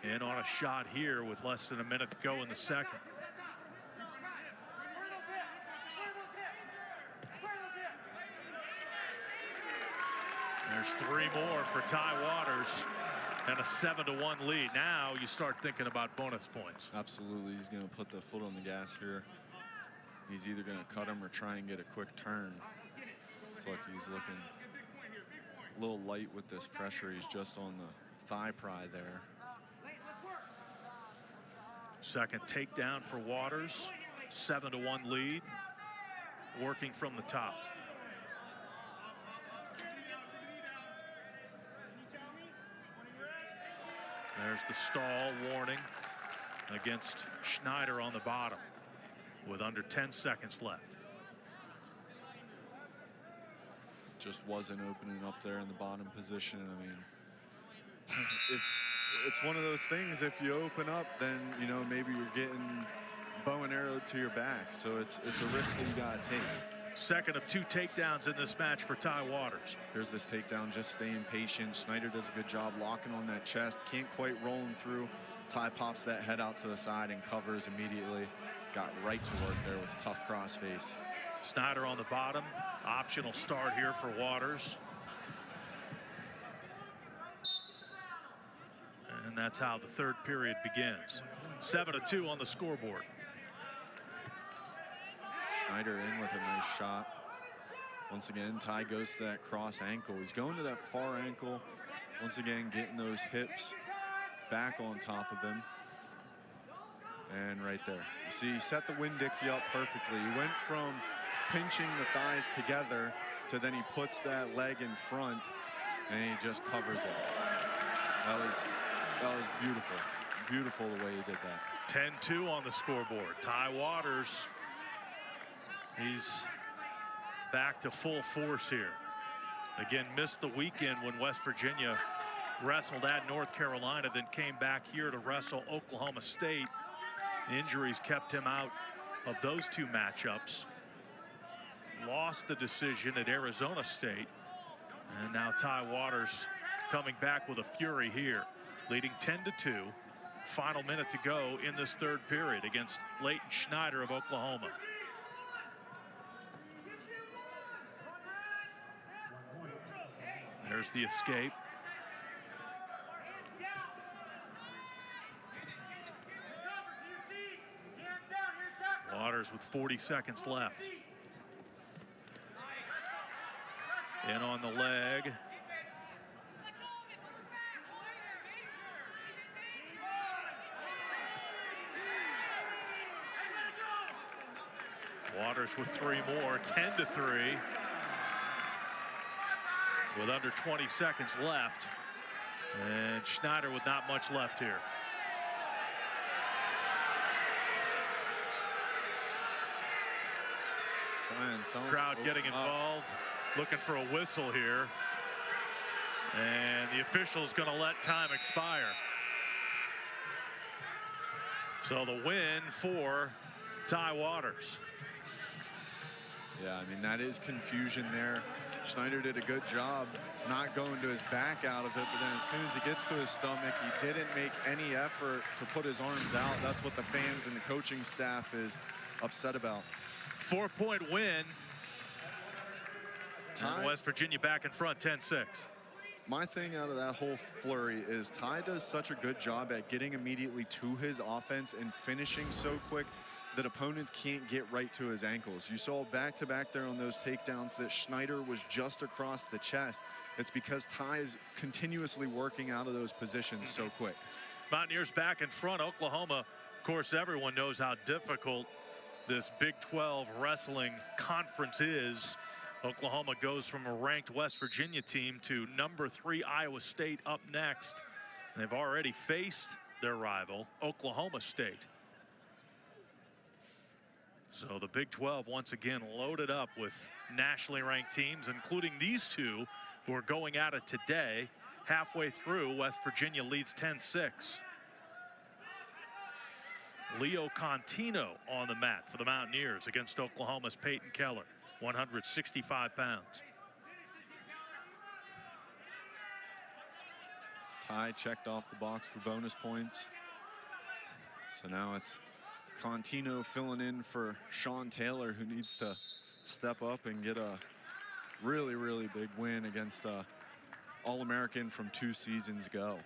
in on a shot here with less than a minute to go in the second. There's 3 more for Ty Waters and a 7-1 lead. Now you start thinking about bonus points. Absolutely, he's going to put the foot on the gas here. He's either going to cut him or try and get a quick turn. It's like he's looking a little light with this pressure. He's just on the thigh pry there. Second takedown for Waters. 7-1 lead. Working from the top. There's the stall warning against Schneider on the bottom with under 10 seconds left. Just wasn't opening up there in the bottom position. I mean, it's one of those things, if you open up, then, you know, maybe you're getting bow and arrow to your back. So it's a risk that you got to take. Second of 2 takedowns in this match for Ty Waters. Here's this takedown, just staying patient. Schneider does a good job locking on that chest. Can't quite roll him through. Ty pops that head out to the side and covers immediately. Got right to work there with a tough crossface. Schneider on the bottom. Optional start here for Waters. And that's how the third period begins. 7-2 on the scoreboard. Schneider in with a nice shot. Once again, Ty goes to that cross ankle. He's going to that far ankle. Once again, getting those hips back on top of him. And right there. You see, he set the Winn-Dixie up perfectly. He went from pinching the thighs together to then he puts that leg in front and he just covers it. That was beautiful. Beautiful the way he did that. 10-2 on the scoreboard. Ty Waters, he's back to full force here. Again, missed the weekend when West Virginia wrestled at North Carolina, then came back here to wrestle Oklahoma State. Injuries kept him out of those 2 matchups. Lost the decision at Arizona State. And now Ty Waters coming back with a fury here, leading 10-2. Final minute to go in this third period against Leighton Schneider of Oklahoma. There's the escape. Waters with 40 seconds left. In on the leg. Waters with 3 more, 10-3. With under 20 seconds left. And Schneider with not much left here. Crowd getting involved, looking for a whistle here. And the official's going to let time expire. So the win for Ty Waters. Yeah, I mean, that is confusion there. Schneider did a good job not going to his back out of it, but then as soon as he gets to his stomach, he didn't make any effort to put his arms out. That's what the fans and the coaching staff is upset about. 4-point win. And West Virginia back in front, 10-6. My thing out of that whole flurry is Ty does such a good job at getting immediately to his offense and finishing so quick that opponents can't get right to his ankles. You saw back-to-back there on those takedowns that Schneider was just across the chest. It's because Ty is continuously working out of those positions so quick. Mountaineers back in front. Oklahoma, of course, everyone knows how difficult this Big 12 wrestling conference is. Oklahoma goes from a ranked West Virginia team to number 3 Iowa State up next. They've already faced their rival, Oklahoma State. So the Big 12 once again loaded up with nationally ranked teams, including these two who are going at it today. Halfway through, West Virginia leads 10-6. Leo Contino on the mat for the Mountaineers against Oklahoma's Peyton Keller, 165 pounds. Ty checked off the box for bonus points. So now it's Contino filling in for Sean Taylor, who needs to step up and get a really, really big win against All-American from 2 seasons ago.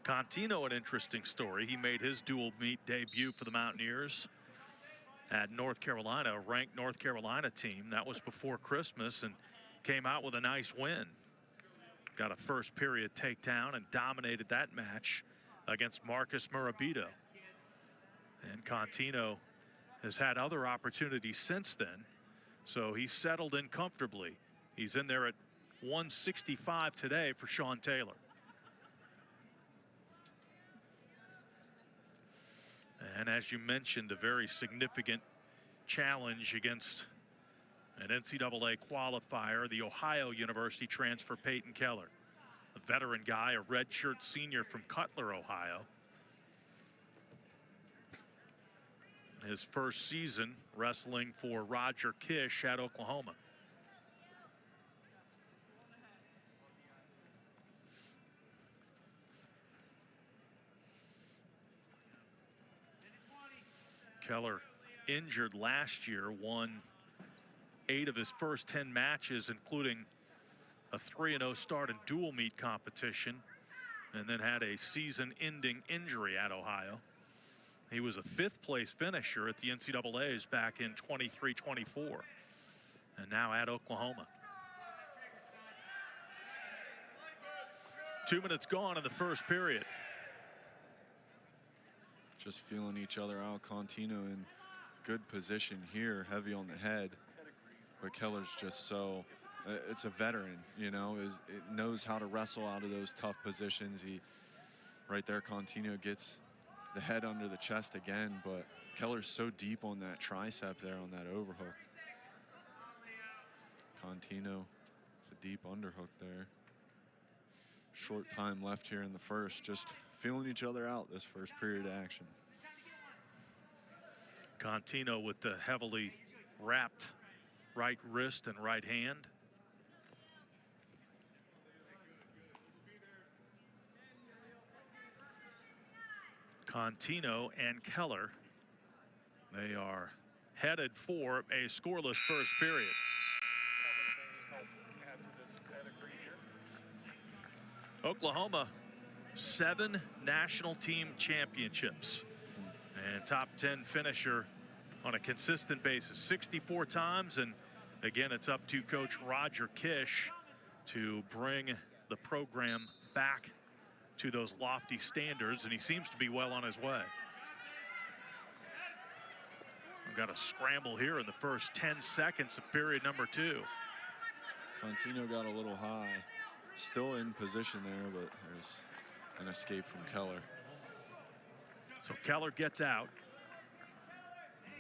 Contino, an interesting story. He made his dual meet debut for the Mountaineers at North Carolina, a ranked North Carolina team. That was before Christmas, and came out with a nice win. Got a first period takedown and dominated that match against Marcus Murabito. And Contino has had other opportunities since then, so he's settled in comfortably. He's in there at 165 today for Sean Taylor. And as you mentioned, a very significant challenge against an NCAA qualifier, the Ohio University transfer Peyton Keller, a veteran guy, a redshirt senior from Cutler, Ohio. His first season wrestling for Roger Kish at Oklahoma. Keller injured last year, won 8 of his first 10 matches, including a 3-0 start in dual meet competition, and then had a season-ending injury at Ohio. He was a 5th place finisher at the NCAAs back in 23-24, and now at Oklahoma. 2 minutes gone in the first period. Just feeling each other out. Contino in good position here, heavy on the head. But Keller's just so, it's a veteran, you know, it knows how to wrestle out of those tough positions. Right there, Contino gets the head under the chest again, but Keller's so deep on that tricep there on that overhook. Contino, it's a deep underhook there. Short time left here in the first, just feeling each other out this first period of action. Contino with the heavily wrapped right wrist and right hand. Contino and Keller, they are headed for a scoreless first period. Oklahoma, 7 national team championships and top 10 finisher on a consistent basis 64 times. And again, it's up to Coach Roger Kish to bring the program back to those lofty standards, and he seems to be well on his way. We've got a scramble here in the first 10 seconds of period number 2. Contino got a little high. Still in position there, but there's an escape from Keller. So Keller gets out.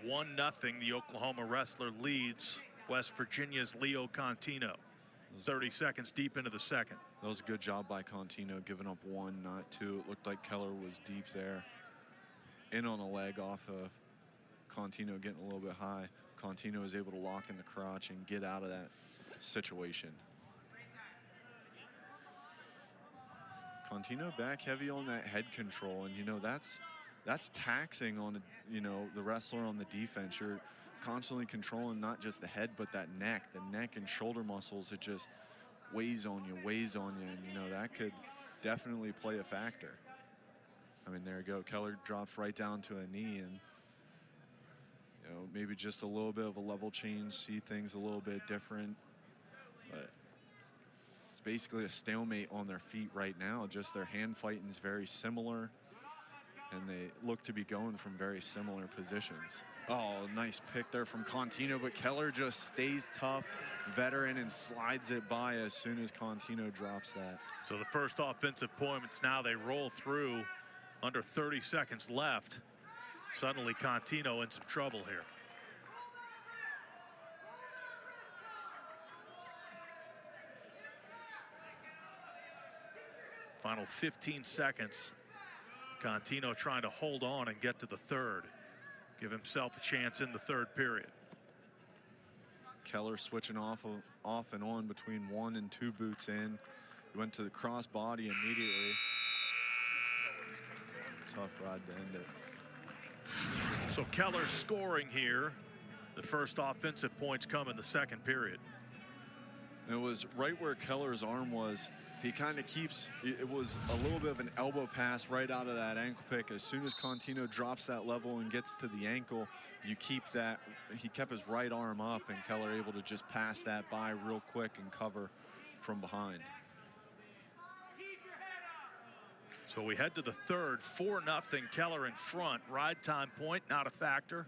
1-0. The Oklahoma wrestler leads West Virginia's Leo Contino. 30 seconds deep into the second. That was a good job by Contino, giving up 1, not 2. It looked like Keller was deep there. In on a leg off of Contino getting a little bit high. Contino was able to lock in the crotch and get out of that situation. Contino back heavy on that head control, and you know that's taxing on the wrestler on the defense. You're constantly controlling not just the head but that neck, and shoulder muscles. It just weighs on you, and you know that could definitely play a factor. I mean, there you go. Keller drops right down to a knee, and you know, maybe just a little bit of a level change, see things a little bit different. But it's basically a stalemate on their feet right now. Just their hand fighting is very similar, and they look to be going from very similar positions. Oh, nice pick there from Contino, but Keller just stays tough, veteran, and slides it by as soon as Contino drops that. So the first offensive points, now they roll through. Under 30 seconds left. Suddenly Contino in some trouble here. Final 15 seconds. Contino trying to hold on and get to the third. Give himself a chance in the third period. Keller switching off and on between 1 and 2 boots in. He went to the cross body immediately. Tough ride to end it. So Keller scoring here. The first offensive points come in the second period. It was right where Keller's arm was. He kind of keeps, it was a little bit of an elbow pass right out of that ankle pick. As soon as Contino drops that level and gets to the ankle, you keep that. He kept his right arm up, and Keller able to just pass that by real quick and cover from behind. So we head to the third, 4-0, Keller in front. Ride time point, not a factor.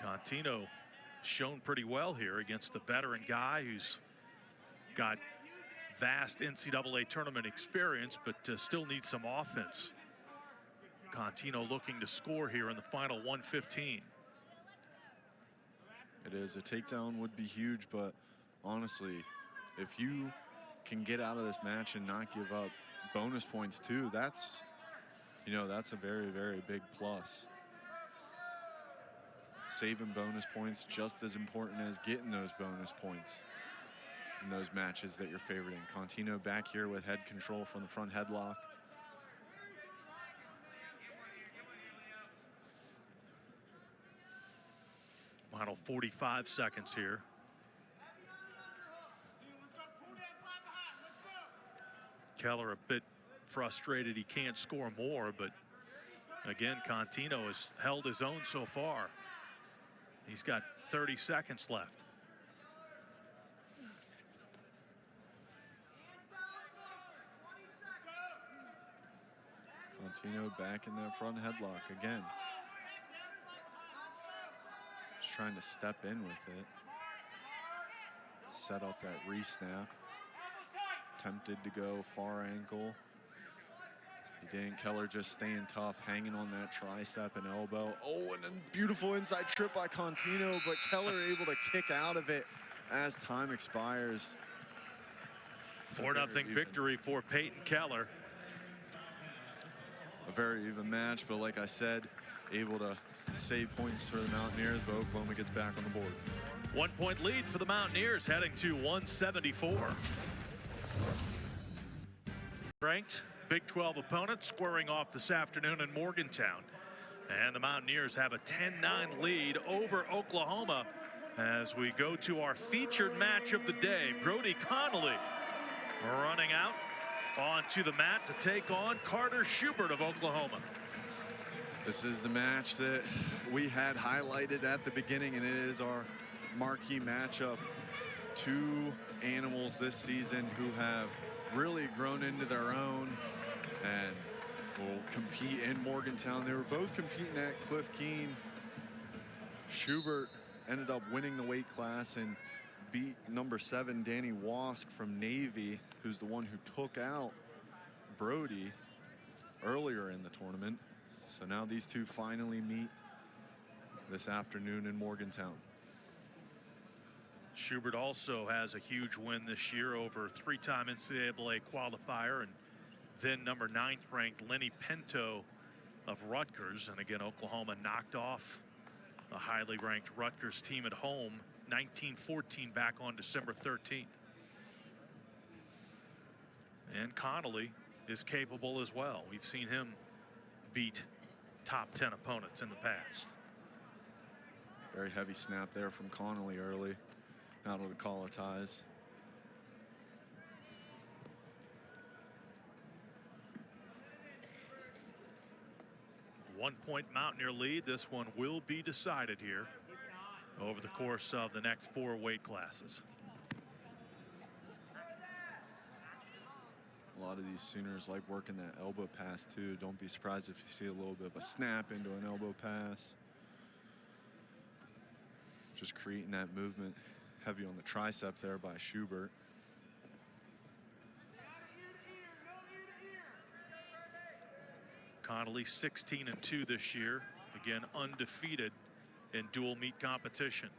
Contino shown pretty well here against the veteran guy who's got vast NCAA tournament experience, but still needs some offense. Contino looking to score here in the final 1:15. It is. A takedown would be huge, but honestly, if you can get out of this match and not give up bonus points too, that's a very, very big plus. Saving bonus points just as important as getting those bonus points in those matches that you're favoriting. Contino back here with head control from the front headlock. Final 45 seconds here. Keller a bit frustrated he can't score more, but again, Contino has held his own so far. He's got 30 seconds left. Contino back in that front headlock again. Just trying to step in with it. Set up that re-snap. Tempted to go far ankle. He didn't. Keller just staying tough, hanging on that tricep and elbow. Oh, and a beautiful inside trip by Contino, but Keller able to kick out of it as time expires. 4-0 victory for Peyton Keller. A very even match, but like I said, able to save points for the Mountaineers, but Oklahoma gets back on the board. 1 point lead for the Mountaineers, heading to 174. Ranked Big 12 opponent squaring off this afternoon in Morgantown. And the Mountaineers have a 10-9 lead over Oklahoma as we go to our featured match of the day. Brody Connolly running out onto the mat to take on Carter Schubert of Oklahoma. This is the match that we had highlighted at the beginning, and it is our marquee matchup. Two animals this season who have really grown into their own and will compete in Morgantown. They were both competing at Cliff Keen. Schubert ended up winning the weight class and beat number 7 Danny Wask from Navy, who's the one who took out Brody earlier in the tournament. So now these two finally meet this afternoon in Morgantown. Schubert also has a huge win this year over 3-time NCAA qualifier and then number 9th ranked Lenny Pinto of Rutgers. And again, Oklahoma knocked off a highly ranked Rutgers team at home 19-14 back on December 13th. And Connolly is capable as well. We've seen him beat top 10 opponents in the past. Very heavy snap there from Connolly early, out of the collar ties. One-point Mountaineer lead. This one will be decided here over the course of the next 4 weight classes. A lot of these Sooners like working that elbow pass too. Don't be surprised if you see a little bit of a snap into an elbow pass. Just creating that movement. Heavy on the tricep there by Schubert. Connolly 16-2 this year. Again, undefeated in dual meet competition.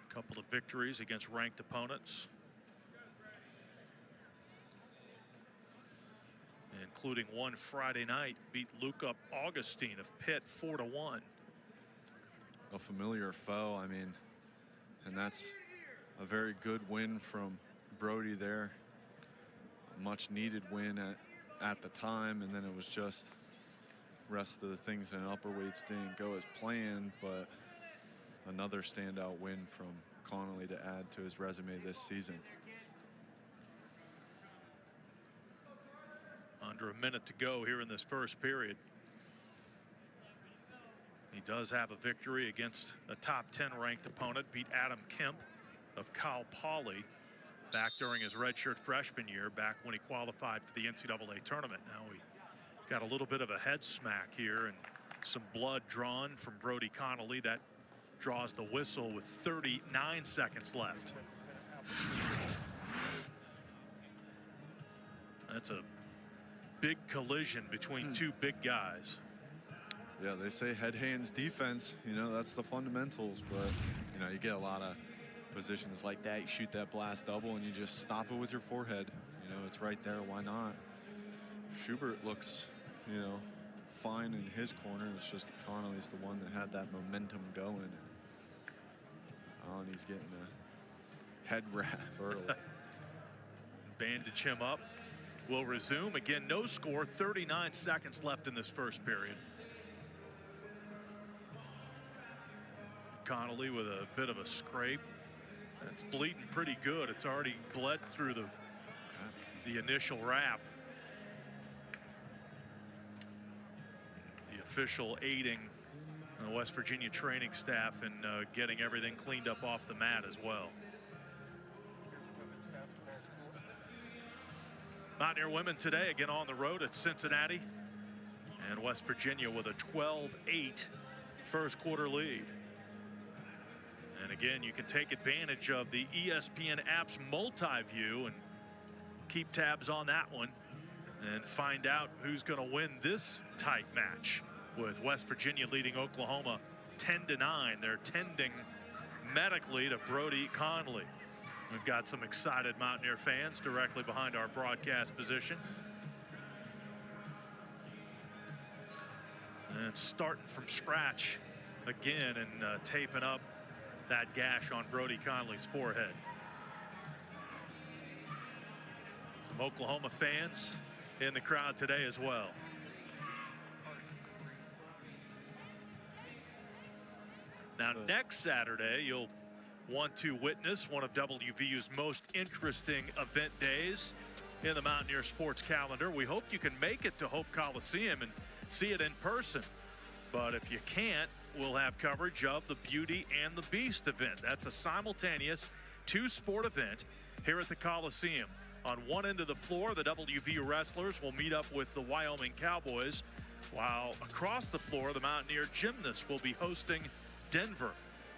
A couple of victories against ranked opponents, including one Friday night, beat Luca Augustine of Pitt 4-1. A familiar foe, I mean, and that's a very good win from Brody there. A much needed win at the time, and then it was just rest of the things in upper weights didn't go as planned, but another standout win from Connolly to add to his resume this season. Under a minute to go here in this first period. He does have a victory against a top 10 ranked opponent, beat Adam Kemp of Cal Poly back during his redshirt freshman year, back when he qualified for the NCAA tournament. Now we got a little bit of a head smack here and some blood drawn from Brody Connolly. That draws the whistle with 39 seconds left. That's a big collision between two big guys. Yeah, they say head, hands, defense. You know, that's the fundamentals. But, you know, you get a lot of positions like that. You shoot that blast double and you just stop it with your forehead. You know, it's right there. Why not? Schubert looks, you know, fine in his corner. It's just Connolly's the one that had that momentum going. Oh, and he's getting a head wrap early. Bandage him up. We'll resume. Again, no score. 39 seconds left in this first period. Connolly with a bit of a scrape. That's bleeding pretty good. It's already bled through the initial wrap. The official aiding the West Virginia training staff in getting everything cleaned up off the mat as well. Mountaineer women today again on the road at Cincinnati, and West Virginia with a 12-8 first quarter lead. And again, you can take advantage of the ESPN app's multi-view and keep tabs on that one and find out who's going to win this tight match, with West Virginia leading Oklahoma 10-9. They're tending medically to Brody Connolly. We've got some excited Mountaineer fans directly behind our broadcast position. And starting from scratch again and taping up that gash on Brody Connolly's forehead. Some Oklahoma fans in the crowd today as well. Now next Saturday, you'll want to witness one of WVU's most interesting event days in the Mountaineer sports calendar. We hope you can make it to Hope Coliseum and see it in person. But if you can't, we'll have coverage of the Beauty and the Beast event. That's a simultaneous two-sport event here at the Coliseum. On one end of the floor, the WVU wrestlers will meet up with the Wyoming Cowboys, while across the floor, the Mountaineer gymnasts will be hosting Denver.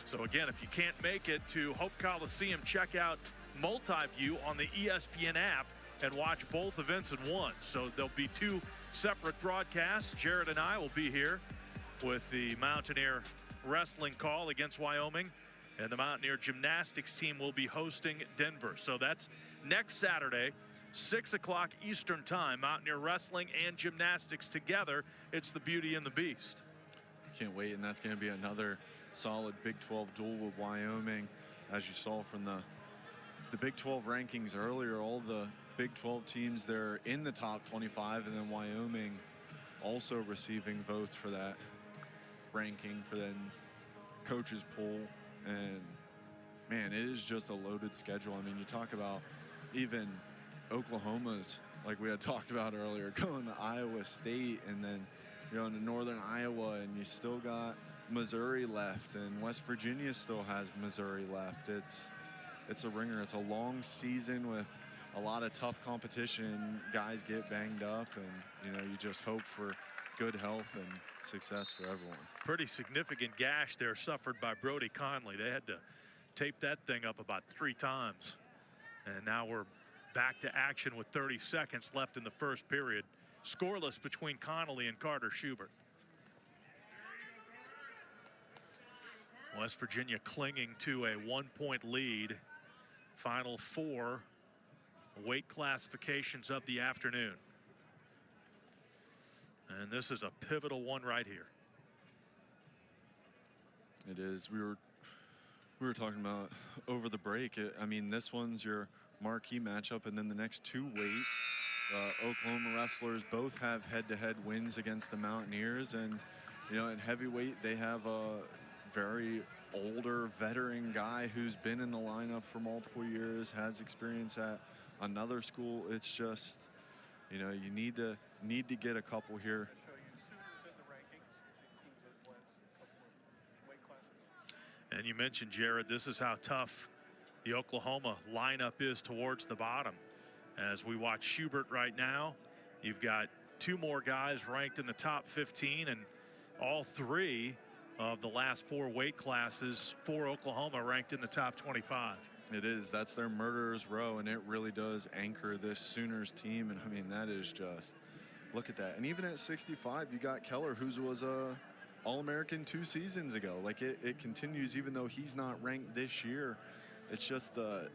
So again, if you can't make it to Hope Coliseum, check out Multiview on the ESPN app and watch both events in one. So there'll be 2 separate broadcasts. Jared and I will be here with the Mountaineer wrestling call against Wyoming, and the Mountaineer gymnastics team will be hosting Denver. So that's next Saturday, 6 o'clock Eastern time. Mountaineer wrestling and gymnastics together. It's the beauty and the beast. Can't wait, and that's going to be another solid Big 12 duel with Wyoming. As you saw from the Big 12 rankings earlier, all the Big 12 teams, they're in the top 25, and then Wyoming also receiving votes for that ranking for the coaches poll. And man, it is just a loaded schedule. I mean, you talk about even Oklahoma's, like we had talked about earlier, going to Iowa State, and then you're on to Northern Iowa, and you still got Missouri left, and West Virginia still has Missouri left. It's a ringer. It's a long season with a lot of tough competition. Guys get banged up, and you just hope for good health and success for everyone. Pretty significant gash there suffered by Brody Conley. They had to tape that thing up about 3 times, and now we're back to action with 30 seconds left in the first period. Scoreless between Connolly and Carter Schubert. West Virginia clinging to a 1-point lead. Final 4 weight classifications of the afternoon. And this is a pivotal one right here. It is. We were talking about over the break. I mean, this one's your marquee matchup, and then the next 2 weights, Oklahoma wrestlers both have head-to-head wins against the Mountaineers, and at heavyweight they have a very older veteran guy who's been in the lineup for multiple years, has experience at another school. It's just, you need to get a couple here. And you mentioned, Jared, this is how tough the Oklahoma lineup is towards the bottom. As we watch Schubert right now, you've got 2 more guys ranked in the top 15, and all 3 of the last 4 weight classes for Oklahoma ranked in the top 25. It is. That's their murderer's row, and it really does anchor this Sooners team. And I mean, that is just, look at that. And even at 65, you got Keller, who was a All-American 2 seasons ago. Like it continues, even though he's not ranked this year. It's just the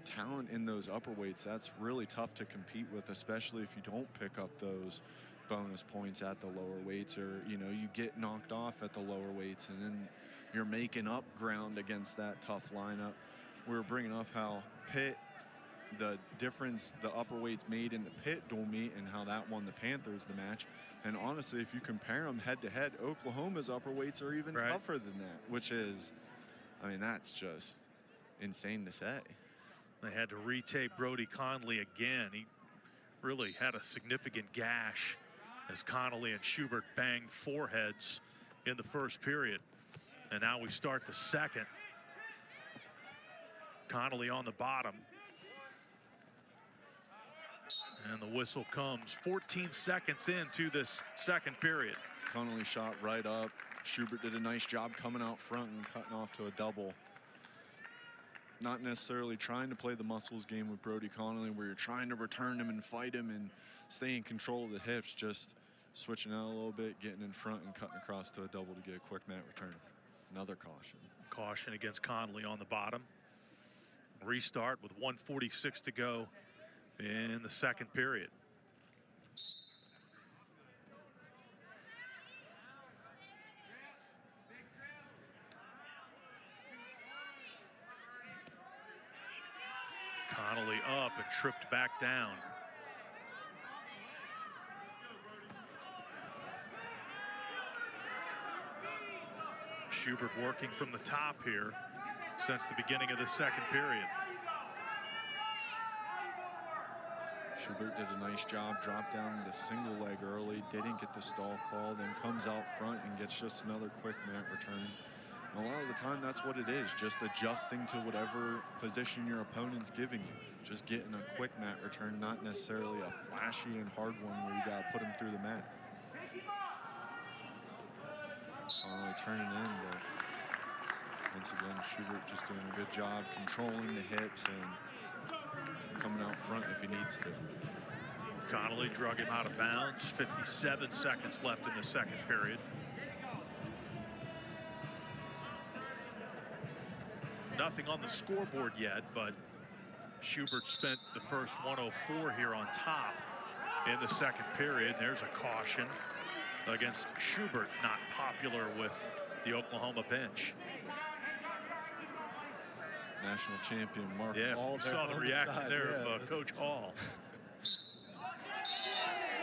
talent in those upper weights that's really tough to compete with, especially if you don't pick up those bonus points at the lower weights, or you get knocked off at the lower weights, and then you're making up ground against that tough lineup. We were bringing up how Pitt, the difference the upper weights made in the Pitt dual meet, and how that won the Panthers the match. And honestly, if you compare them head to head, Oklahoma's upper weights are even tougher than that, which is, I mean, that's just insane to say. They had to retape Brody Conley again. He really had a significant gash as Connolly and Schubert banged foreheads in the first period. And now we start the second. Connolly on the bottom. And the whistle comes 14 seconds into this second period. Connolly shot right up. Schubert did a nice job coming out front and cutting off to a double. Not necessarily trying to play the muscles game with Brody Connolly, where you're trying to return him and fight him and stay in control of the hips, just switching out a little bit, getting in front and cutting across to a double to get a quick mat return. Another caution. Caution against Connolly on the bottom. Restart with 1:46 to go in the second period. Connolly up and tripped back down. Schubert working from the top here since the beginning of the second period. Schubert did a nice job, dropped down the single leg early, didn't get the stall call, then comes out front and gets just another quick mat return. And a lot of the time, that's what it is, just adjusting to whatever position your opponent's giving you. Just getting a quick mat return, not necessarily a flashy and hard one where you got to put him through the mat. Finally turning in, but Once again, Schubert just doing a good job controlling the hips and coming out front if he needs to. Connolly drug him out of bounds. 57 seconds left in the second period. Nothing on the scoreboard yet, but Schubert spent the first 104 here on top in the second period. There's a caution against Schubert, not popular with the Oklahoma bench. National champion Mark Yeah, Hall. we saw the reaction there of Coach Hall.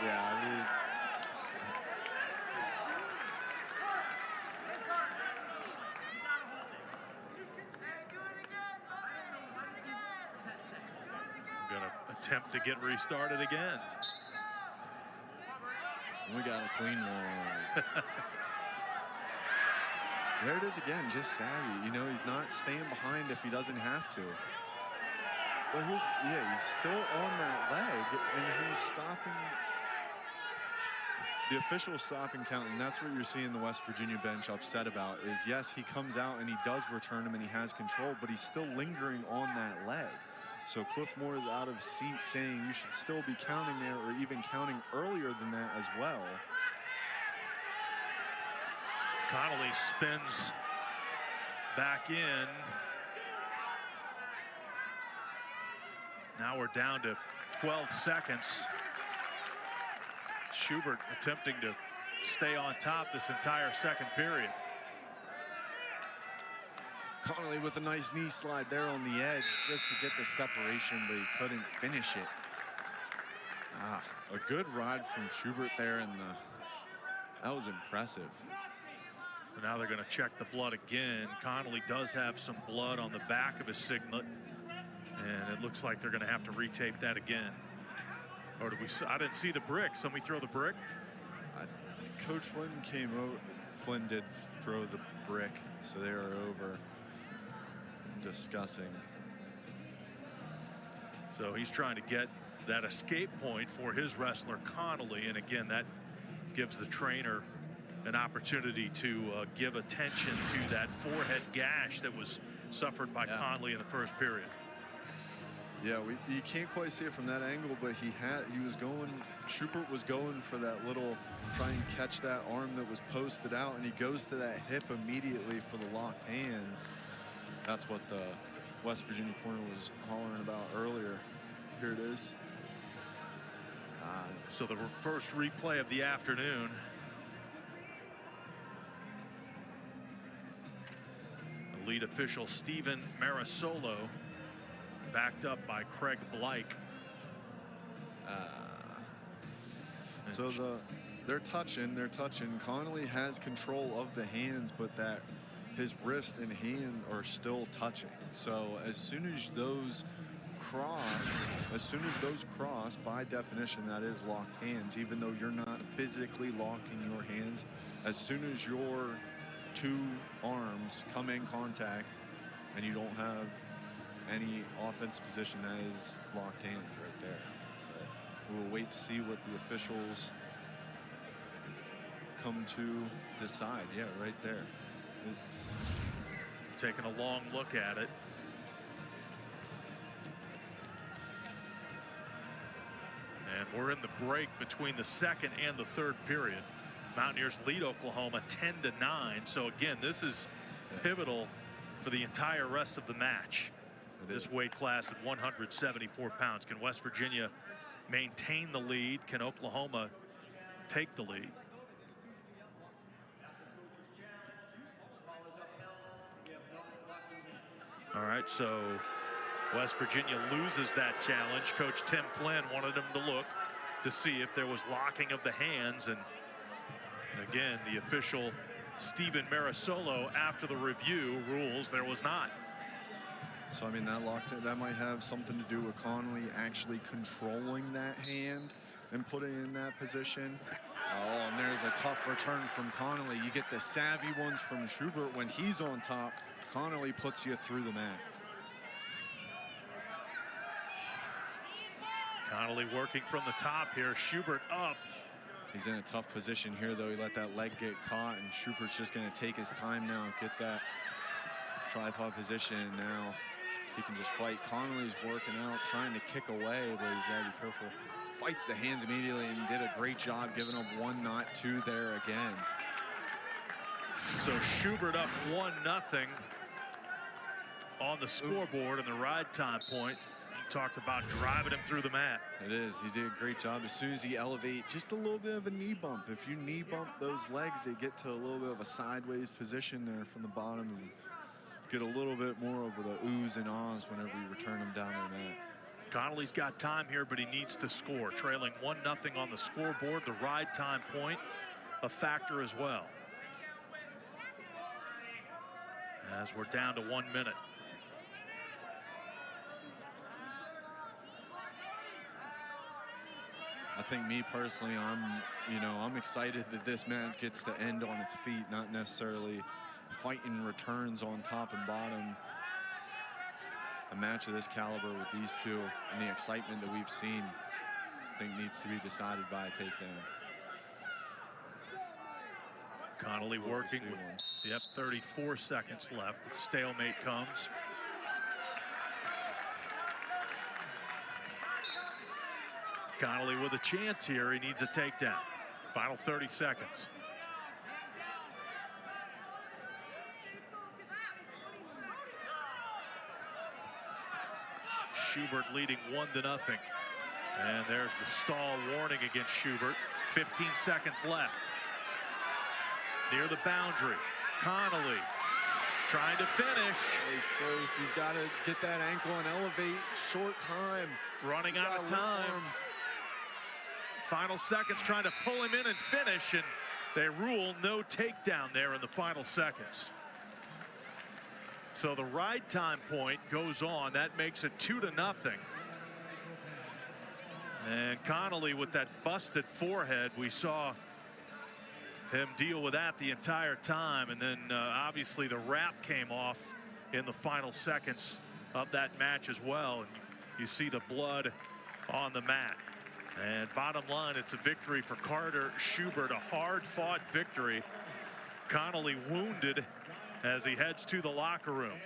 Yeah, I mean, Gonna attempt to get restarted again. we got a clean one. There it is again, just savvy. You know, he's not staying behind if he doesn't have to. But he's still on that leg, and he's stopping. The official stopping count, and that's what you're seeing the West Virginia bench upset about, is yes, he comes out and he does return him and he has control, but he's still lingering on that leg. So Cliff Moore is out of seat saying you should still be counting there, or even counting earlier than that as well. Connolly spins back in. Now we're down to 12 seconds. Schubert attempting to stay on top this entire second period. Connolly with a nice knee slide there on the edge just to get the separation, but he couldn't finish it. A good ride from Schubert there, and that was impressive. So now they're going to check the blood again. Connolly does have some blood on the back of his signet, and it looks like they're going to have to retape that again. Or did we? I didn't see the brick. Somebody throw the brick. Coach Flynn came out. Flynn did throw the brick, so they are over discussing. So he's trying to get that escape point for his wrestler Connolly, and again that gives the trainer an opportunity to give attention to that forehead gash that was suffered by Connolly in the first period. Yeah, you can't quite see it from that angle, but Schubert was going for that little, try and catch that arm that was posted out, and he goes to that hip immediately for the locked hands. That's what the West Virginia corner was hollering about earlier. Here it is. So the first replay of the afternoon. The lead official Stephen Marisolo, backed up by Craig Blake. So they're touching. Connolly has control of the hands, but his wrist and hand are still touching. So as soon as those cross, by definition, that is locked hands, even though you're not physically locking your hands. As soon as your two arms come in contact and you don't have any offensive position, that is locked hands right there. But we'll wait to see what the officials come to decide. Yeah, right there. It's taking a long look at it. And we're in the break between the second and the third period. Mountaineers lead Oklahoma 10-9. So again, this is pivotal for the entire rest of the match. This weight class at 174 pounds. Can West Virginia maintain the lead? Can Oklahoma take the lead? All right, so West Virginia loses that challenge. Coach Tim Flynn wanted him to look to see if there was locking of the hands, and again, the official Stephen Marisolo, after the review, rules there was not. So I mean, that might have something to do with Connolly actually controlling that hand and putting it in that position. Oh, and there's a tough return from Connolly. You get the savvy ones from Schubert. When he's on top, Connolly puts you through the mat. Connolly working from the top here. Schubert up. He's in a tough position here, though. He let that leg get caught, and Schubert's just going to take his time now and get that tripod position, and now he can just fight. Connolly's working out, trying to kick away, but he's got to be careful. Fights the hands immediately and did a great job giving up 1, not 2 there again. So Schubert up 1-0 on the scoreboard and the ride time point. You talked about driving him through the mat. It is. He did a great job. As soon as he elevate, just a little bit of a knee bump. If you knee bump those legs, they get to a little bit of a sideways position there from the bottom and get a little bit more over the oohs and ahs whenever you return them down to the mat. Connolly's got time here, but he needs to score. Trailing 1-0 on the scoreboard. The ride time point a factor as well. As we're down to 1 minute. I think me personally, I'm excited that this match gets to end on its feet, not necessarily fighting returns on top and bottom. A match of this caliber with these two and the excitement that we've seen, I think needs to be decided by a takedown. Connolly working with, 34 seconds left. The stalemate comes. Connolly with a chance here. He needs a takedown. Final 30 seconds. Schubert leading 1-0. And there's the stall warning against Schubert. 15 seconds left. Near the boundary. Connolly trying to finish. He's close. He's got to get that ankle and elevate. Short time. Running out of time. Final seconds trying to pull him in and finish, and they rule no takedown there in the final seconds. So the ride time point goes on. That makes it 2-0. And Connolly with that busted forehead, we saw him deal with that the entire time, and then obviously the wrap came off in the final seconds of that match as well. And you see the blood on the mat. And bottom line, it's a victory for Carter Schubert, a hard-fought victory. Connolly wounded as he heads to the locker room.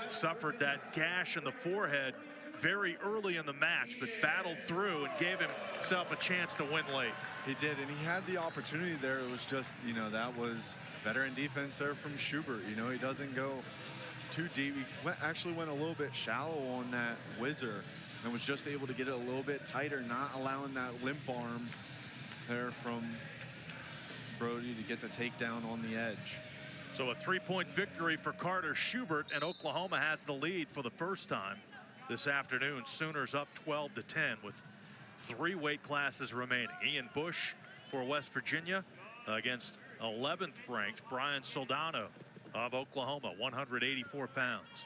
Suffered that gash in the forehead very early in the match, but battled through and gave himself a chance to win late. He did, and he had the opportunity there. It was just, that was veteran defense there from Schubert. He doesn't go too deep. He actually went a little bit shallow on that whizzer and was just able to get it a little bit tighter, not allowing that limp arm there from Brody to get the takedown on the edge. So a 3-point victory for Carter Schubert, and Oklahoma has the lead for the first time this afternoon. Sooners up 12-10 with 3 weight classes remaining. Ian Bush for West Virginia against 11th ranked Brian Soldano of Oklahoma, 184 pounds.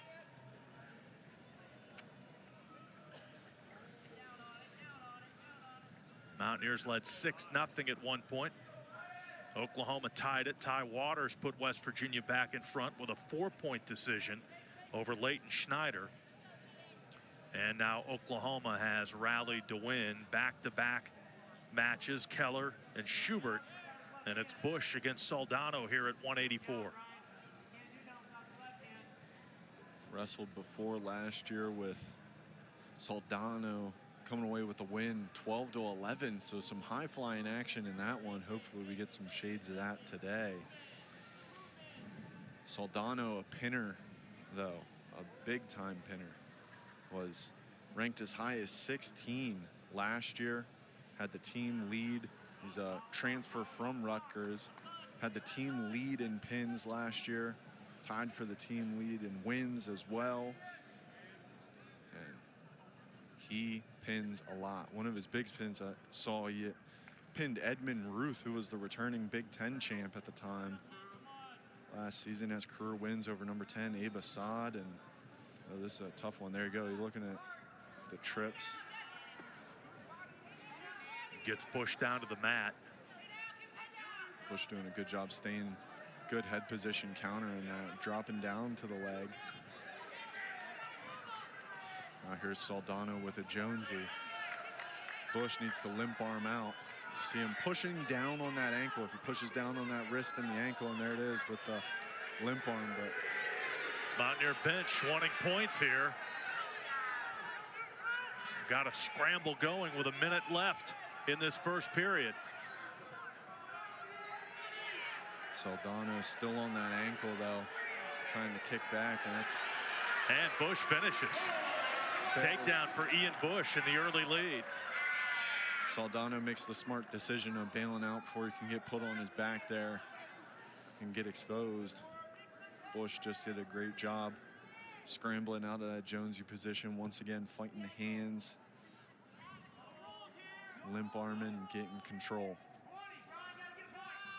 Mountaineers led 6-0 at one point. Oklahoma tied it. Ty Waters put West Virginia back in front with a 4-point decision over Leighton Schneider. And now Oklahoma has rallied to win back-to-back matches, Keller and Schubert. And it's Bush against Soldano here at 184. Wrestled before last year with Soldano coming away with the win, 12-11. So some high-flying action in that one. Hopefully we get some shades of that today. Soldano, a pinner, though, a big-time pinner. Was ranked as high as 16 last year, had the team lead. He's a transfer from Rutgers, had the team lead in pins last year, tied for the team lead in wins as well. And he pins a lot. One of his big pins I saw, he pinned Edmund Ruth, who was the returning Big Ten champ at the time last season, has career wins over number 10 Abe Assad. And oh, this is a tough one. There you go. You're looking at the trips. Gets pushed down to the mat. Bush doing a good job staying good head position, countering that, dropping down to the leg. Now here's Soldano with a Jonesy. Bush needs to limp arm out. See him pushing down on that ankle. If he pushes down on that wrist and the ankle, and there it is with the limp arm. But Mountaineer bench wanting points here. Got a scramble going with a minute left in this first period. Soldano still on that ankle though, trying to kick back, and Bush finishes. Takedown for Ian Bush in the early lead. Soldano makes the smart decision of bailing out before he can get put on his back there and get exposed. Bush just did a great job scrambling out of that Jonesy position, once again fighting the hands, limp arming and getting control.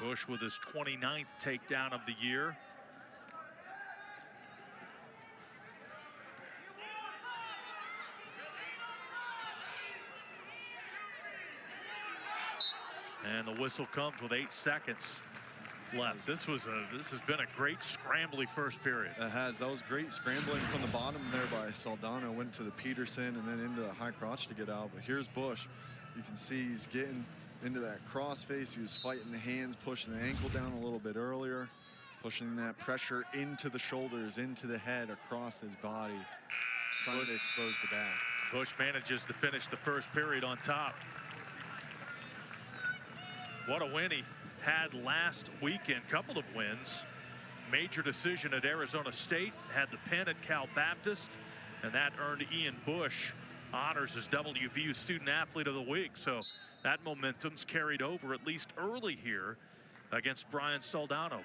Bush with his 29th takedown of the year. And the whistle comes with 8 seconds left. This has been a great scrambly first period. It has. That was great scrambling from the bottom there by Soldano. Went to the Peterson and then into the high crotch to get out. But here's Bush. You can see he's getting into that cross face. He was fighting the hands, pushing the ankle down a little bit earlier, pushing that pressure into the shoulders, into the head, across his body, trying to expose the back. Bush manages to finish the first period on top. What a win he had last weekend. Couple of wins. Major decision at Arizona State, had the pin at Cal Baptist, and that earned Ian Bush honors as WVU Student Athlete of the Week. So that momentum's carried over at least early here against Brian Soldano.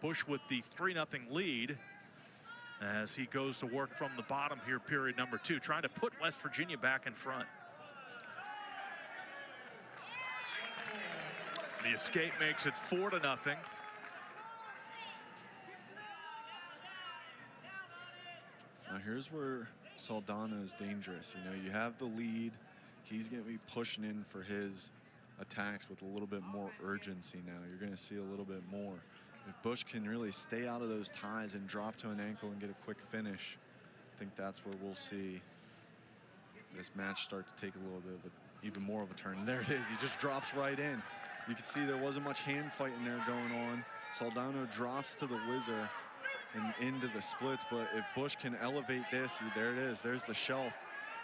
Bush with the 3-0 lead as he goes to work from the bottom here, period number 2, trying to put West Virginia back in front. The escape makes it 4-0. Now here's where Soldano is dangerous. You know, you have the lead. He's going to be pushing in for his attacks with a little bit more urgency now. You're going to see a little bit more. If Bush can really stay out of those ties and drop to an ankle and get a quick finish, I think that's where we'll see this match start to take a little bit of even more of a turn. There it is. He just drops right in. You can see there wasn't much hand fighting there going on. Soldano drops to the whizzer and into the splits, but if Bush can elevate this, there it is. There's the shelf.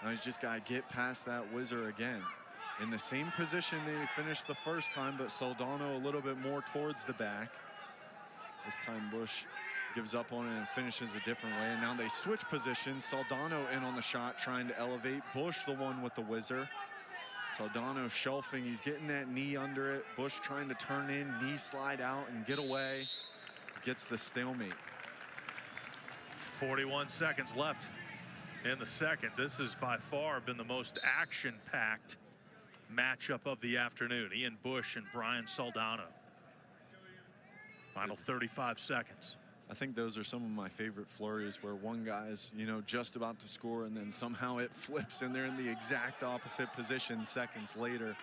Now he's just got to get past that whizzer again. In the same position that he finished the first time, but Soldano a little bit more towards the back. This time Bush gives up on it and finishes a different way. And now they switch positions. Soldano in on the shot, trying to elevate. Bush the one with the whizzer. Soldano shelving, he's getting that knee under it. Bush trying to turn in, knee slide out and get away. Gets the stalemate. 41 seconds left in the second. This has by far been the most action-packed matchup of the afternoon. Ian Bush and Brian Soldano. Final 35 seconds. I think those are some of my favorite flurries where one guy's, you know, just about to score and then somehow it flips and they're in the exact opposite position seconds later.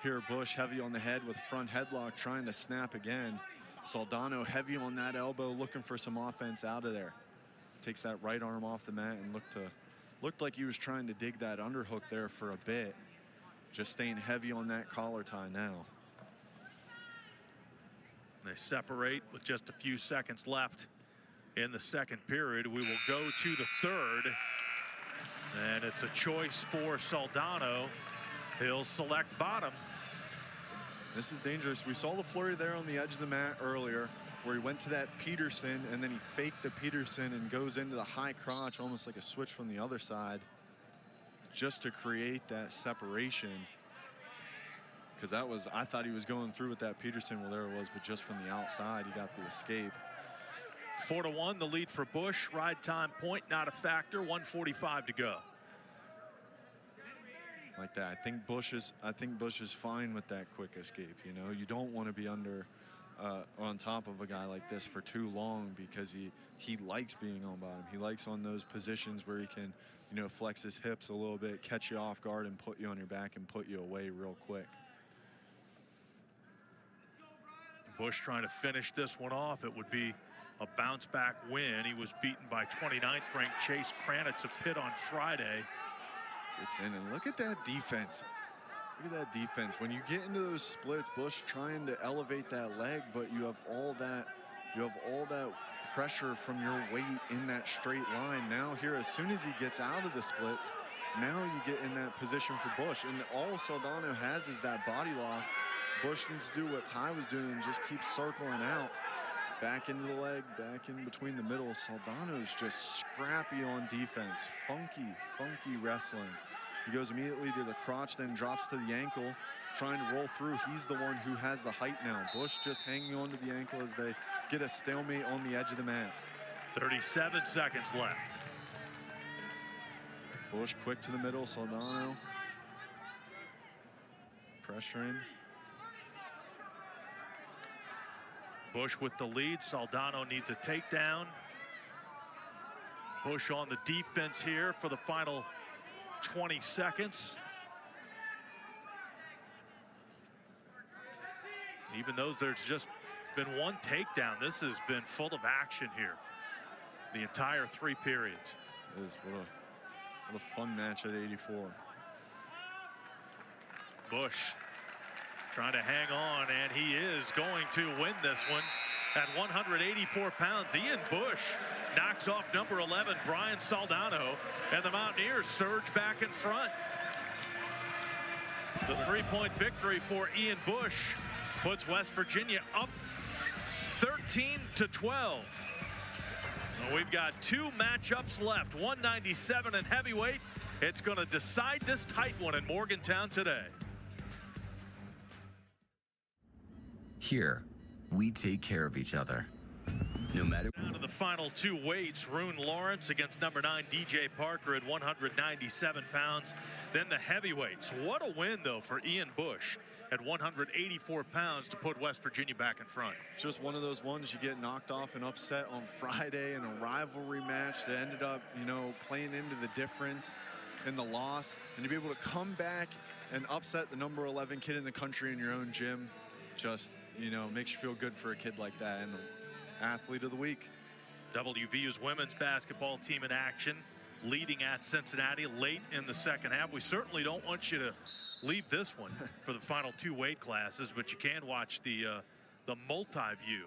Here Bush heavy on the head with front headlock trying to snap again. Soldano heavy on that elbow looking for some offense out of there. Takes that right arm off the mat and looked like he was trying to dig that underhook there for a bit. Just staying heavy on that collar tie now. They separate with just a few seconds left in the second period. We will go to the third, and it's a choice for Soldano. He'll select bottom. This is dangerous. We saw the flurry there on the edge of the mat earlier where he went to that Peterson and then he faked the Peterson and goes into the high crotch, almost like a switch from the other side, just to create that separation. Because that was, I thought he was going through with that Peterson. Well, there it was, but just from the outside, he got the escape. 4-1, the lead for Bush. Ride time point, not a factor. 1:45 to go. Like that, I think Bush is fine with that quick escape. You know, you don't want to be on top of a guy like this for too long because he likes being on bottom. He likes on those positions where he can, you know, flex his hips a little bit, catch you off guard, and put you on your back and put you away real quick. Bush trying to finish this one off. It would be a bounce back win. He was beaten by 29th ranked Chase Kranitz of Pitt on Friday. It's in, and look at that defense. Look at that defense. When you get into those splits, Bush trying to elevate that leg, but you have all that pressure from your weight in that straight line. Now here, as soon as he gets out of the splits, now you get in that position for Bush. And all Soldano has is that body lock. Bush needs to do what Ty was doing and just keep circling out. Back into the leg, back in between the middle. Soldano's just scrappy on defense. Funky wrestling. He goes immediately to the crotch, then drops to the ankle, trying to roll through. He's the one who has the height now. Bush just hanging on to the ankle as they get a stalemate on the edge of the mat. 37 seconds left. Bush quick to the middle. Soldano pressuring. Bush with the lead. Soldano needs a takedown. Bush on the defense here for the final 20 seconds. Even though there's just been one takedown, this has been full of action here the entire 3 periods. It is. What a fun match at 84. Bush trying to hang on, and he is going to win this one at 184 pounds. Ian Bush knocks off number 11, Brian Soldano, and the Mountaineers surge back in front. The 3-point victory for Ian Bush puts West Virginia up 13-12. We've got 2 matchups left, 197 in heavyweight. It's going to decide this tight one in Morgantown today. Here, we take care of each other. No matter. Down to the final 2 weights, Rune Lawrence against number 9 DJ Parker at 197 pounds. Then the heavyweights. What a win, though, for Ian Bush at 184 pounds to put West Virginia back in front. Just one of those ones you get knocked off and upset on Friday in a rivalry match that ended up, you know, playing into the difference in the loss. And to be able to come back and upset the number 11 kid in the country in your own gym, just, you know, makes you feel good for a kid like that. And the athlete of the week. WVU's women's basketball team in action, leading at Cincinnati late in the second half. We certainly don't want you to leave this one for the final 2 weight classes, but you can watch the multi-view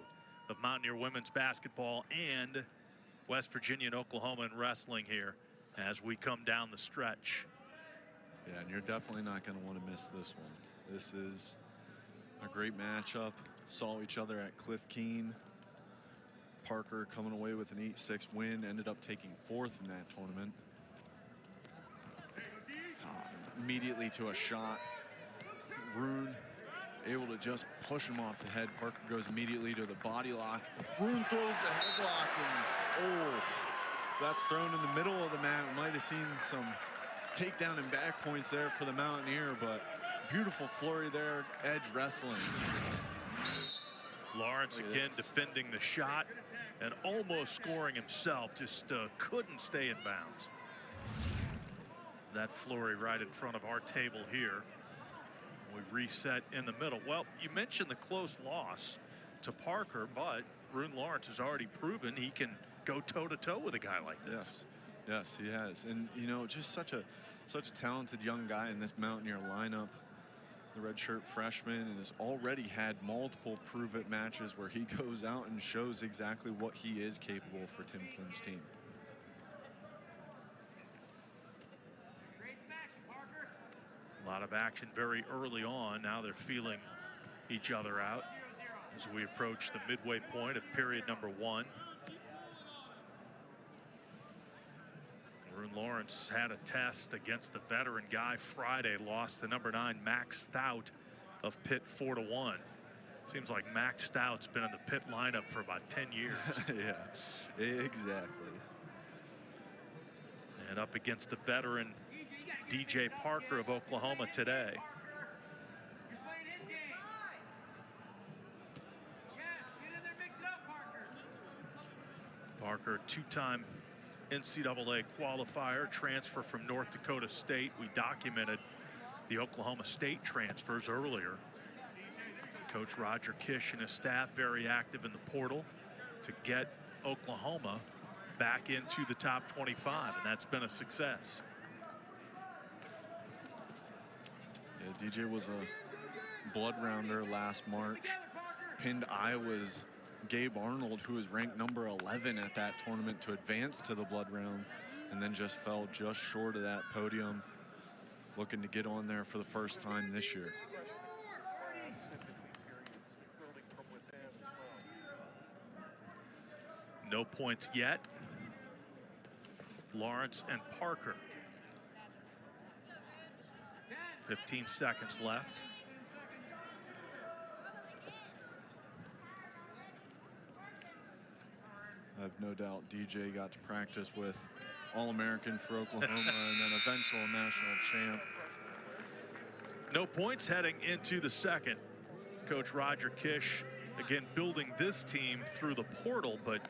of Mountaineer women's basketball and West Virginia and Oklahoma in wrestling here as we come down the stretch. Yeah, and you're definitely not going to want to miss this one. This is a great matchup. Saw each other at Cliff Keen. Parker coming away with an 8-6 win, ended up taking 4th in that tournament. Immediately to a shot. Rune able to just push him off the head. Parker goes immediately to the body lock. Rune throws the headlock, and that's thrown in the middle of the mat. Might have seen some takedown and back points there for the Mountaineer, but beautiful flurry there, edge wrestling. Lawrence again defending the shot and almost scoring himself, just couldn't stay in bounds. That flurry right in front of our table here. We reset in the middle. Well, you mentioned the close loss to Parker, but Rune Lawrence has already proven he can go toe-to-toe with a guy like this. Yes, he has. And, you know, just such a talented young guy in this Mountaineer lineup. The redshirt freshman, and has already had multiple prove-it matches where he goes out and shows exactly what he is capable for Tim Flynn's team. A lot of action very early on. Now they're feeling each other out as we approach the midway point of period number 1. Rune Lawrence had a test against the veteran guy Friday, lost to number 9 Max Stout of Pitt 4-1. Seems like Max Stout's been in the Pitt lineup for about 10 years. Yeah, exactly. And up against the veteran DJ Parker of Oklahoma today. Parker, 2-time NCAA qualifier, transfer from North Dakota State. We documented the Oklahoma State transfers earlier. Coach Roger Kish and his staff very active in the portal to get Oklahoma back into the top 25, and that's been a success. Yeah, DJ was a blood rounder last March, pinned Iowa's Gabe Arnold, who was ranked number 11 at that tournament, to advance to the blood rounds, and then just fell just short of that podium, looking to get on there for the first time this year. No points yet. Lawrence and Parker. 15 seconds left. I have no doubt DJ got to practice with All-American for Oklahoma and then eventual national champ. No points heading into the second. Coach Roger Kish, again, building this team through the portal, but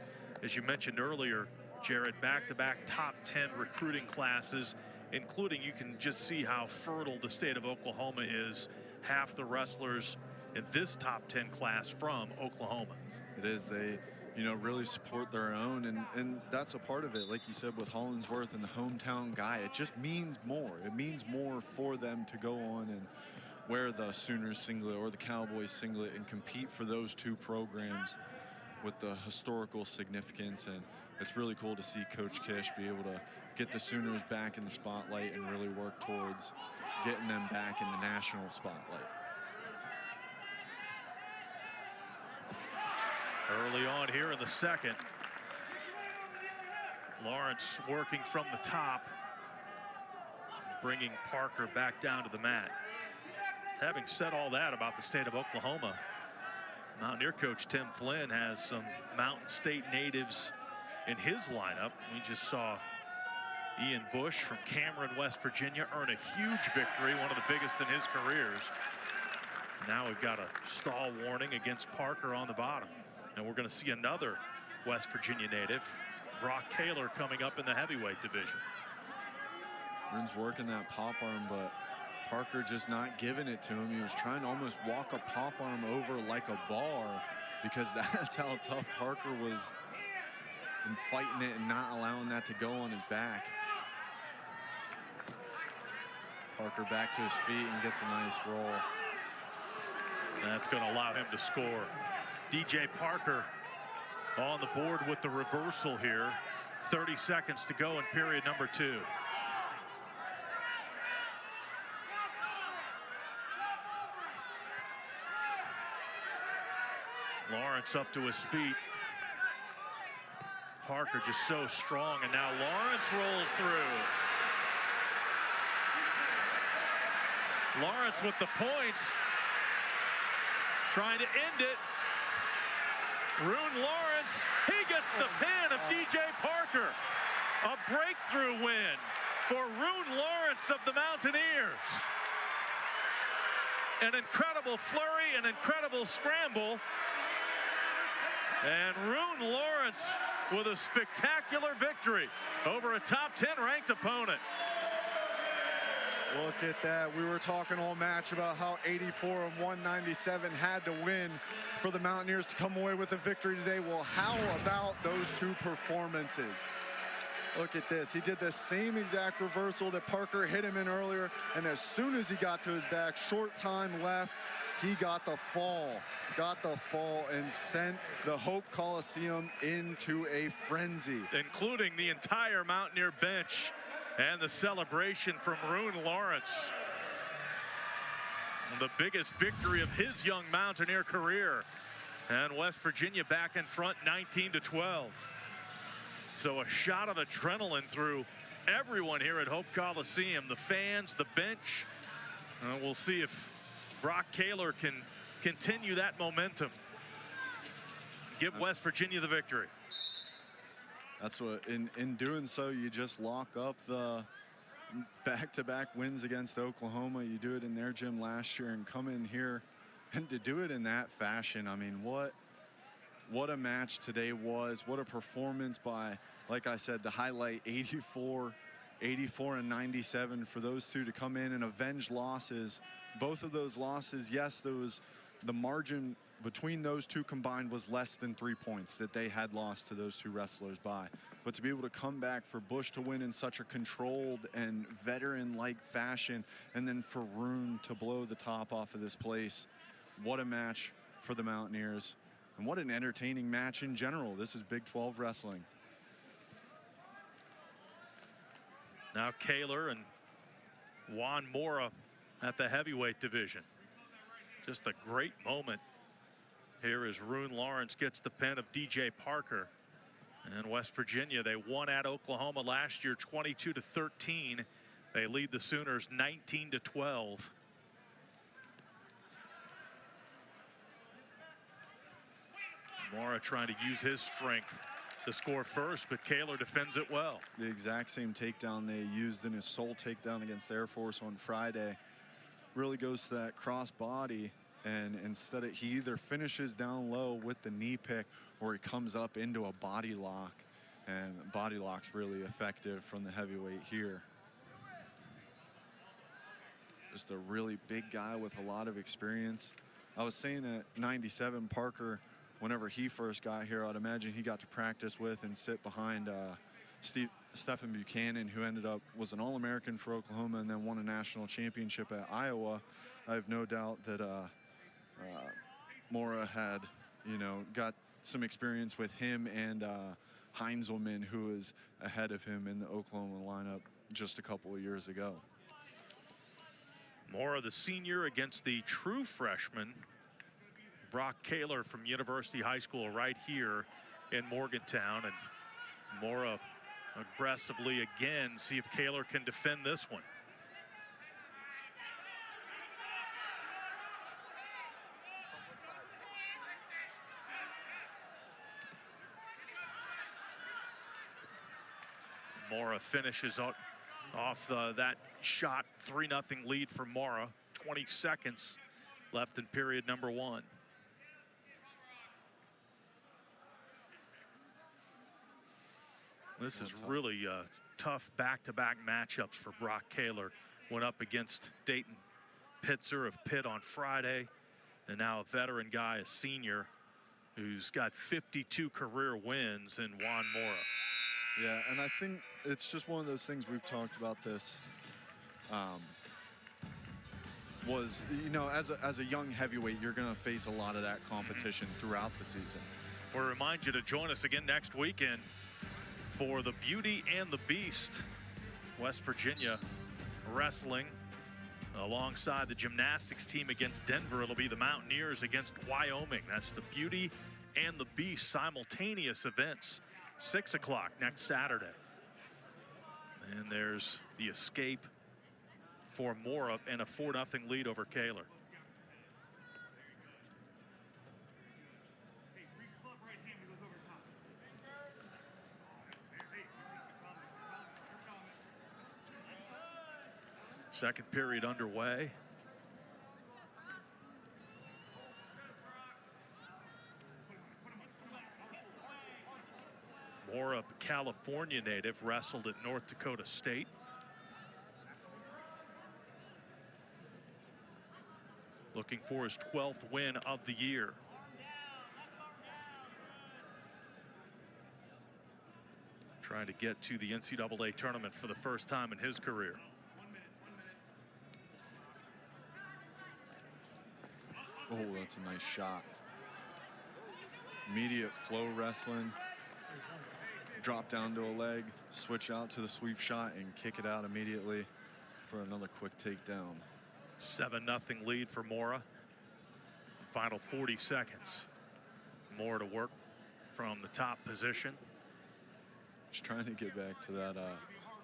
as you mentioned earlier, Jared, back-to-back top 10 recruiting classes, including, you can just see how fertile the state of Oklahoma is. Half the wrestlers in this top 10 class from Oklahoma. It is. They, you know, really support their own, and that's a part of it. Like you said, with Hollingsworth and the hometown guy, it just means more. It means more for them to go on and wear the Sooners singlet or the Cowboys singlet and compete for those two programs with the historical significance. And it's really cool to see Coach Kish be able to get the Sooners back in the spotlight and really work towards getting them back in the national spotlight. Early on here in the second, Lawrence working from the top, bringing Parker back down to the mat. Having said all that about the state of Oklahoma, Mountaineer coach Tim Flynn has some Mountain State natives in his lineup. We just saw Ian Bush from Cameron, West Virginia, earn a huge victory, one of the biggest in his careers. Now we've got a stall warning against Parker on the bottom. And we're going to see another West Virginia native, Brock Kaler, coming up in the heavyweight division. Rune's working that pop arm, but Parker just not giving it to him. He was trying to almost walk a pop arm over like a bar, because that's how tough Parker was in fighting it and not allowing that to go on his back. Parker back to his feet and gets a nice roll. And that's going to allow him to score. DJ Parker on the board with the reversal here. 30 seconds to go in period number 2. Lawrence up to his feet. Parker just so strong, and now Lawrence rolls through. Lawrence with the points, trying to end it. Rune Lawrence, he gets the pin of DJ Parker. A breakthrough win for Rune Lawrence of the Mountaineers. An incredible flurry, an incredible scramble. And Rune Lawrence with a spectacular victory over a top 10 ranked opponent. Look at that. We were talking all match about how 84 and 197 had to win for the Mountaineers to come away with a victory today. Well, how about those two performances? Look at this. He did the same exact reversal that Parker hit him in earlier, and as soon as he got to his back, short time left, he got the fall and sent the Hope Coliseum into a frenzy. Including the entire Mountaineer bench and the celebration from Rune Lawrence. The biggest victory of his young Mountaineer career. And West Virginia back in front 19-12. So a shot of adrenaline through everyone here at Hope Coliseum. The fans, the bench. We'll see if Brock Kaler can continue that momentum. Give West Virginia the victory. That's what, in doing so, you just lock up the back-to-back wins against Oklahoma. You do it in their gym last year and come in here and to do it in that fashion. I mean, what a match today was. What a performance by, like I said, the highlight 84 and 97 for those two to come in and avenge losses. Both of those losses, yes, there was the margin between those two combined was less than 3 points that they had lost to those two wrestlers by. But to be able to come back for Bush to win in such a controlled and veteran-like fashion, and then for Rune to blow the top off of this place, what a match for the Mountaineers. And what an entertaining match in general. This is Big 12 wrestling. Now Kaler and Juan Mora at the heavyweight division. Just a great moment here as Rune Lawrence gets the pin of DJ Parker. And West Virginia, they won at Oklahoma last year 22-13. They lead the Sooners 19-12. Mora trying to use his strength to score first, but Kaler defends it well. The exact same takedown they used in his sole takedown against Air Force on Friday. Really goes to that cross body, and instead he either finishes down low with the knee pick or he comes up into a body lock, and body lock's really effective from the heavyweight here. Just a really big guy with a lot of experience. I was saying at 97, Parker, whenever he first got here, I'd imagine he got to practice with and sit behind Stephen Buchanan, who was an All-American for Oklahoma and then won a national championship at Iowa. I have no doubt that Mora had, got some experience with him and Heinzelman, who was ahead of him in the Oklahoma lineup just a couple of years ago. Mora, the senior, against the true freshman Brock Kaler from University High School right here in Morgantown. And Mora aggressively again, see if Kaler can defend this one. Mora finishes off that shot. 3-0 lead for Mora. 20 seconds left in period number 1. This is really tough back-to-back matchups for Brock Kaler. Went up against Dayton Pitzer of Pitt on Friday, and now a veteran guy, a senior, who's got 52 career wins in Juan Mora. Yeah, and I think it's just one of those things we've talked about this. As a young heavyweight, you're going to face a lot of that competition throughout the season. We'll remind you to join us again next weekend for the Beauty and the Beast. West Virginia wrestling alongside the gymnastics team against Denver. It'll be the Mountaineers against Wyoming. That's the Beauty and the Beast simultaneous events. 6 o'clock next Saturday. And there's the escape for Mora and a 4-0 lead over Kaler. Second period underway. Mora, a California native, wrestled at North Dakota State. Looking for his 12th win of the year. Trying to get to the NCAA tournament for the first time in his career. Oh, that's a nice shot. Immediate flow wrestling. Drop down to a leg, switch out to the sweep shot, and kick it out immediately for another quick takedown. 7-0 lead for Mora. Final 40 seconds. Mora to work from the top position. Just trying to get back to that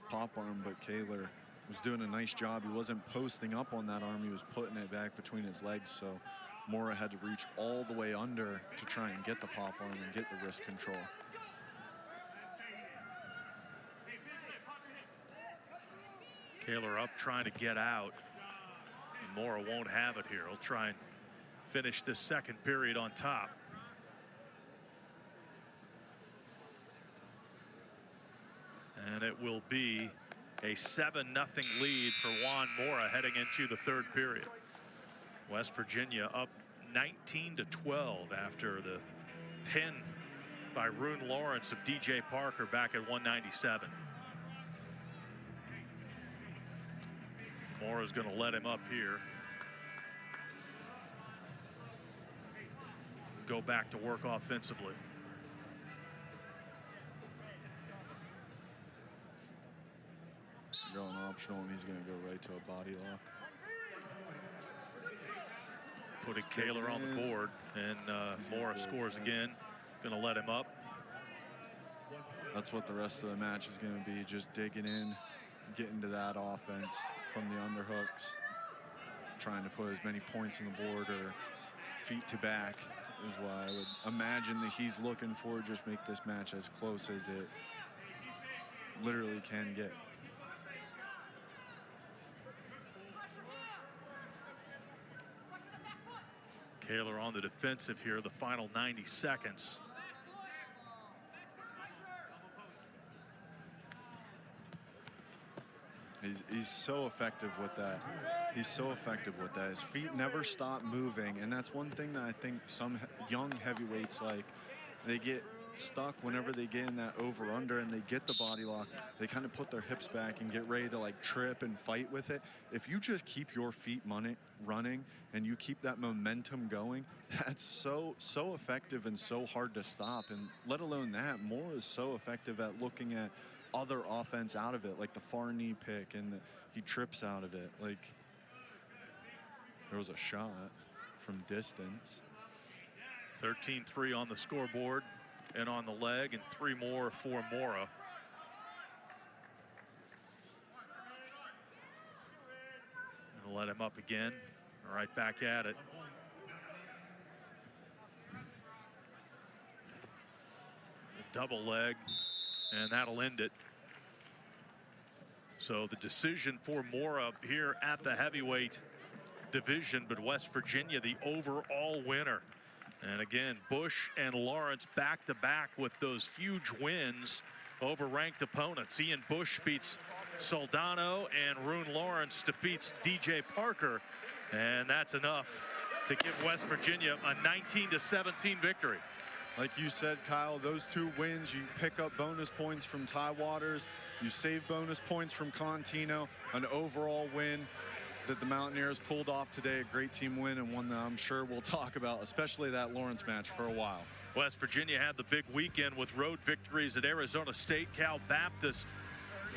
pop arm, but Kaler was doing a nice job. He wasn't posting up on that arm. He was putting it back between his legs, so Mora had to reach all the way under to try and get the pop arm and get the wrist control. Kaler up trying to get out. And Mora won't have it here. He'll try and finish this second period on top. And it will be a 7-0 lead for Juan Mora heading into the third period. West Virginia up 19-12 after the pin by Rune Lawrence of DJ Parker back at 197. Mora's going to let him up here. go back to work offensively. Going optional, and he's going to go right to a body lock. Putting Kaler on the board, and Mora scores again. Going to let him up. That's what the rest of the match is going to be, just digging in, getting to that offense from the underhooks, trying to put as many points on the board or feet to back is what I would imagine that he's looking for. Just make this match as close as it literally can get. Kaler on the defensive here, the final 90 seconds. He's so effective with that. He's so effective with that. His feet never stop moving, and that's one thing that I think some young heavyweights like. They get stuck whenever they get in that over-under and they get the body lock. They kind of put their hips back and get ready to like trip and fight with it. If you just keep your feet running and you keep that momentum going, that's so effective and so hard to stop. And let alone that, Moore is so effective at looking at other offense out of it, like the far knee pick, and he trips out of it. Like, there was a shot from distance. 13-3 on the scoreboard and on the leg, and 3 more for Mora. And let him up again. Right back at it. A double leg, and that'll end it. So the decision for Mora here at the heavyweight division, but West Virginia the overall winner. And again, Bush and Lawrence back to back with those huge wins over ranked opponents. Ian Bush beats Soldano, and Rune Lawrence defeats DJ Parker, and that's enough to give West Virginia a 19-17 victory. Like you said, Kyle, those 2 wins, you pick up bonus points from Ty Waters, you save bonus points from Contino, an overall win that the Mountaineers pulled off today. A great team win, and one that I'm sure we'll talk about, especially that Lawrence match, for a while. West Virginia had the big weekend with road victories at Arizona State, Cal Baptist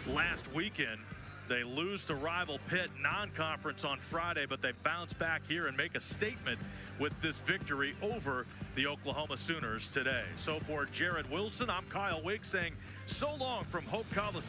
last weekend. They lose to rival Pitt non-conference on Friday, but they bounce back here and make a statement with this victory over the Oklahoma Sooners today. So for Jared Wilson, I'm Kyle Wake saying so long from Hope Coliseum.